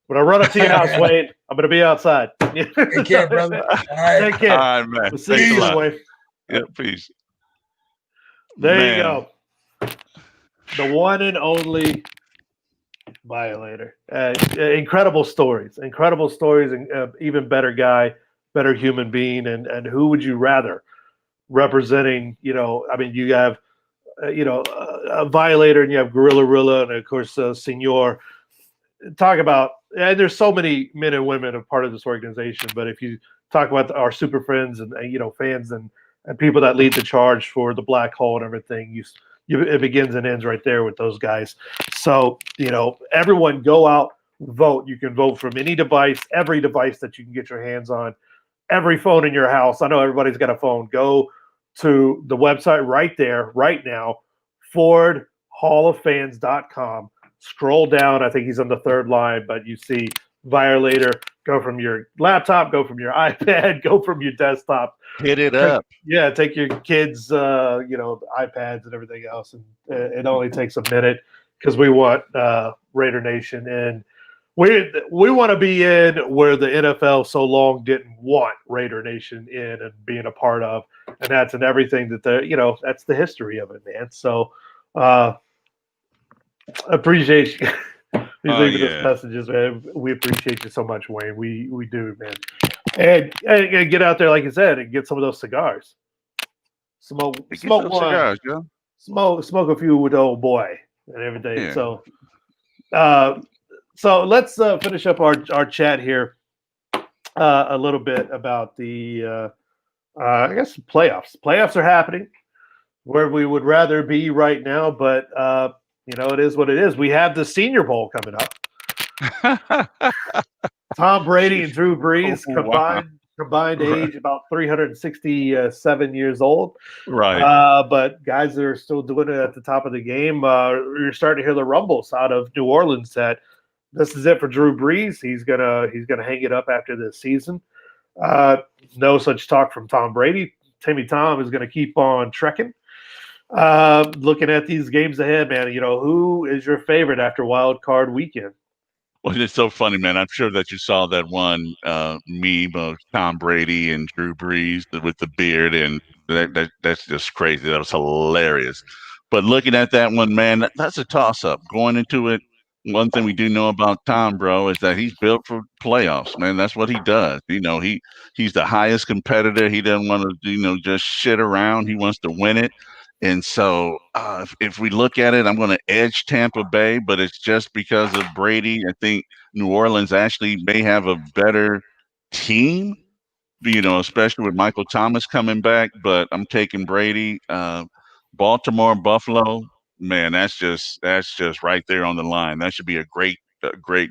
When I run up to your house, Wayne, I'm going to be outside. Take care, brother. All right. Take care. All right, man. We'll see you, Wayne. Yeah, peace. There you go. The one and only Violator. Incredible stories, and even better guy, better human being. And who would you rather representing? You have, a Violator, and you have Gorilla, and of course, Senor. Talk about, and there's so many men and women a part of this organization. But if you talk about our super friends and fans and people that lead the charge for the Black Hole and everything, it begins and ends right there with those guys. So, everyone go out, vote. You can vote from any device, every device that you can get your hands on, every phone in your house. I know everybody's got a phone. Go to the website right there, right now, FordHallOfFans.com. Scroll down. I think he's on the third line, but you see Violator. Go from your laptop, go from your iPad, go from your desktop. Hit it up. Yeah, take your kids, iPads and everything else, and it only takes a minute, because we want Raider Nation, and we want to be in where the NFL so long didn't want Raider Nation in and being a part of, and that's in everything that that's the history of it, man. So appreciate you. These leaving us messages, man. We appreciate you so much, Wayne. We do, man. and get out there, like you said, and get some of those cigars. Smoke one. Cigars, yeah. Smoke a few with the old boy and everything. Yeah. So let's finish up our chat here a little bit about the I guess playoffs. Playoffs are happening where we would rather be right now, but it is what it is. We have the Senior Bowl coming up. Tom Brady and Drew Brees combined age about 367 years old. Right. But guys that are still doing it at the top of the game, you're starting to hear the rumbles out of New Orleans that this is it for Drew Brees. He's gonna hang it up after this season. No such talk from Tom Brady. Timmy Tom is going to keep on trekking. Looking at these games ahead, man, who is your favorite after Wild Card Weekend? Well, it's so funny, man. I'm sure that you saw that one meme of Tom Brady and Drew Brees with the beard, and that's just crazy. That was hilarious. But looking at that one, man, that's a toss-up. Going into it, one thing we do know about Tom, bro, is that he's built for playoffs, man. That's what he does. He's the highest competitor. He doesn't want to, just shit around. He wants to win it. And so if we look at it, I'm going to edge Tampa Bay, but it's just because of Brady. I think New Orleans actually may have a better team, especially with Michael Thomas coming back, but I'm taking Brady. Baltimore, Buffalo, man, that's just right there on the line. That should be a great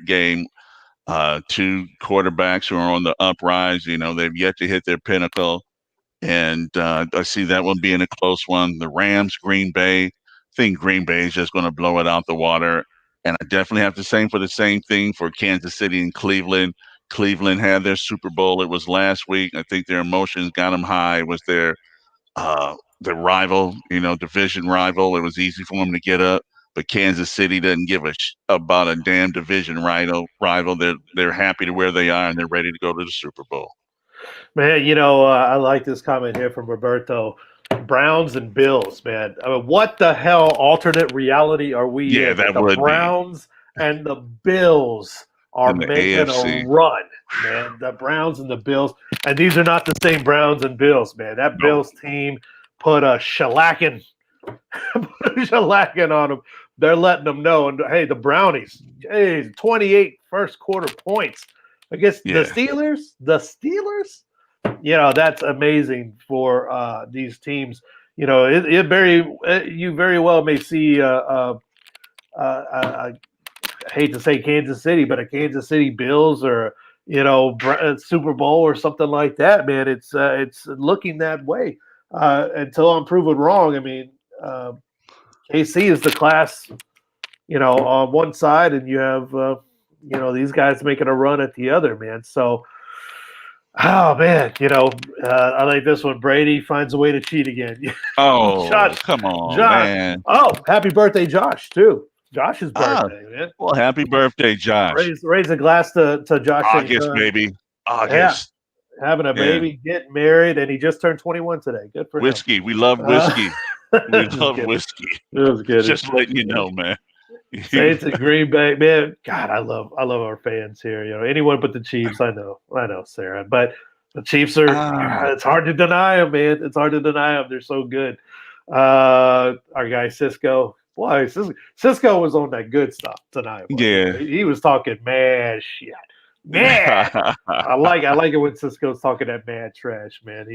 game. Two quarterbacks who are on the uprise. They've yet to hit their pinnacle. And I see that one being a close one. The Rams, Green Bay. I think Green Bay is just going to blow it out the water. And I definitely have to say for the same thing for Kansas City and Cleveland. Cleveland had their Super Bowl. It was last week. I think their emotions got them high. It was their rival, division rival. It was easy for them to get up. But Kansas City doesn't give about a damn division rival. They're happy to where they are, and they're ready to go to the Super Bowl. Man, I like this comment here from Roberto. Browns and Bills, man. I mean, what the hell alternate reality are we in? The Browns and the Bills are making a run, man. The Browns and the Bills. And these are not the same Browns and Bills, man. That Bills team put a shellacking on them. They're letting them know. And, hey, the Brownies, 28 first quarter points against the Steelers. The Steelers? That's amazing for these teams. You very well may see. I hate to say Kansas City, but a Kansas City Bills or Super Bowl or something like that. Man, it's looking that way until I'm proven wrong. I mean, KC is the class, on one side, and you have these guys making a run at the other, man. So. Oh man, I like this one. Brady finds a way to cheat again. Oh, Josh, come on, Josh. Man! Oh, happy birthday, Josh! Too Josh's birthday, man. Well, happy birthday, Josh! Raise a glass to Josh. August, baby. August. Yeah. Having a baby, getting married, and he just turned 21 today. Good for whiskey. him. We love whiskey. We love whiskey. It was good. Just letting you know, man. Saints and Green Bay, man. God, I love our fans here. Anyone but the Chiefs. I know, Sarah. But the Chiefs are. It's hard to deny them, man. It's hard to deny them. They're so good. Our guy Cisco. Boy, Cisco was on that good stuff tonight. Yeah, he was talking mad shit. Man, I like it when Cisco's talking that mad trash, man.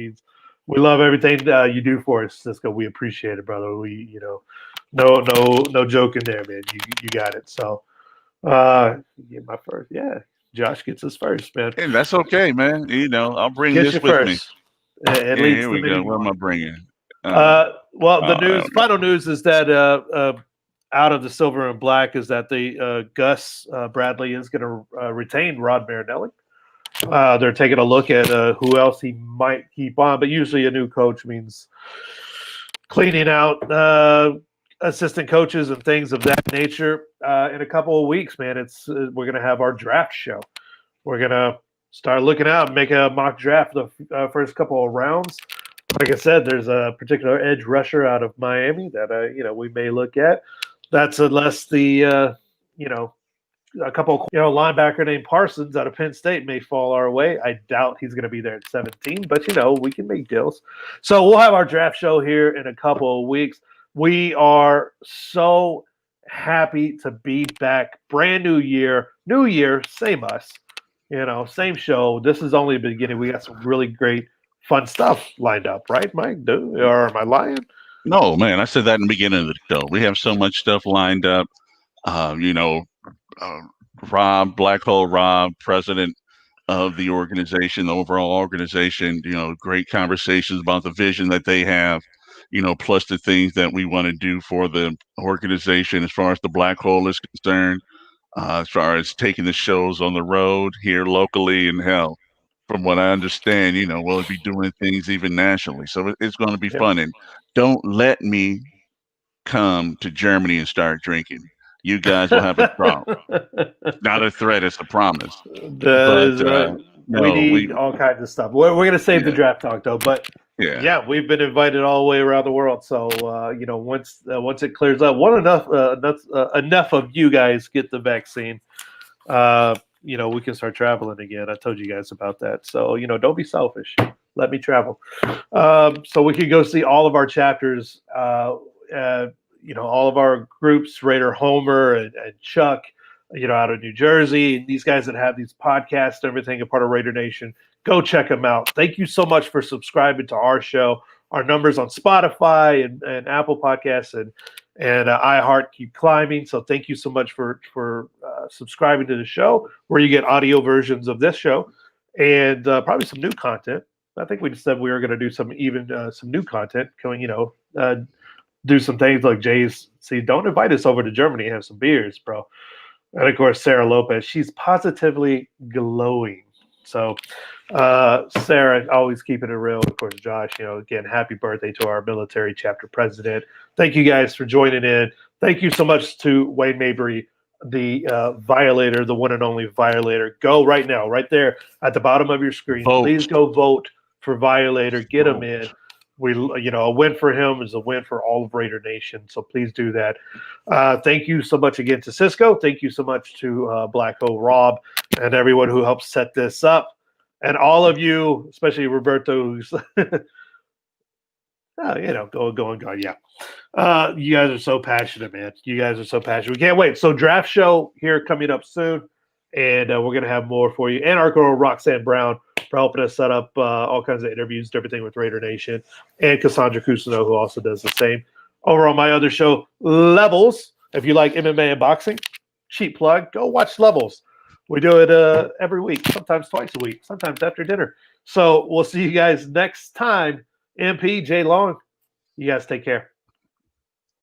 We love everything you do for us, Cisco. We appreciate it, brother. No joke in there, man. You got it. So, get my first. Yeah, Josh gets his first, man. And that's okay, man. I'll bring this with me. Here we go. What am I bringing? The final news is that out of the silver and black is that the Gus Bradley is going to retain Rod Marinelli. They're taking a look at who else he might keep on, but usually a new coach means cleaning out assistant coaches and things of that nature. In a couple of weeks, man, we're going to have our draft show. We're going to start looking out and make a mock draft the first couple of rounds. Like I said, there's a particular edge rusher out of Miami that we may look at. That's unless the a couple, linebacker named Parsons out of Penn State may fall our way. I doubt he's going to be there at 17, but we can make deals. So we'll have our draft show here in a couple of weeks. We are so happy to be back. Brand new year, same us, same show. This is only the beginning. We got some really great, fun stuff lined up, right, Mike? Or am I lying? No, man, I said that in the beginning of the show. We have so much stuff lined up. Rob, Black Hole Rob, president of the organization, the overall organization, great conversations about the vision that they have, plus the things that we want to do for the organization as far as the Black Hole is concerned, as far as taking the shows on the road here locally, and hell, from what I understand, we'll be doing things even nationally. So it's going to be fun. And don't let me come to Germany and start drinking. You guys will have a problem. Not a threat, it's a promise. We need all kinds of stuff. We're going to save the draft talk, though. But we've been invited all the way around the world. So once it clears up, enough of you guys get the vaccine. We can start traveling again. I told you guys about that. So don't be selfish. Let me travel. So we can go see all of our chapters. All of our groups, Raider Homer and Chuck, out of New Jersey, and these guys that have these podcasts and everything, a part of Raider Nation. Go check them out. Thank you so much for subscribing to our show. Our numbers on Spotify and Apple Podcasts and iHeart keep climbing. So thank you so much for subscribing to the show, where you get audio versions of this show and probably some new content. I think we just said we were going to do some new content coming, do some things like Jay's. See, don't invite us over to Germany and have some beers, bro. And of course, Sarah Lopez, she's positively glowing. So, Sarah, always keeping it real. Of course, Josh, again, happy birthday to our military chapter president. Thank you guys for joining in. Thank you so much to Wayne Mabry, the Violator, the one and only Violator. Go right now, right there at the bottom of your screen. Vote. Please go vote for Violator. Get him in. A win for him is a win for all of Raider Nation. So please do that. Thank you so much again to Cisco. Thank you so much to Black Hole Rob and everyone who helped set this up. And all of you, especially Roberto, who's going. Yeah. You guys are so passionate, man. You guys are so passionate. We can't wait. So draft show here coming up soon. And we're going to have more for you. And our girl, Roxanne Brown, for helping us set up all kinds of interviews and everything with Raider Nation. And Cassandra Cousineau, who also does the same. Over on my other show, Levels. If you like MMA and boxing, cheap plug, go watch Levels. We do it every week, sometimes twice a week, sometimes after dinner. So we'll see you guys next time. MP, Jay Long, you guys take care.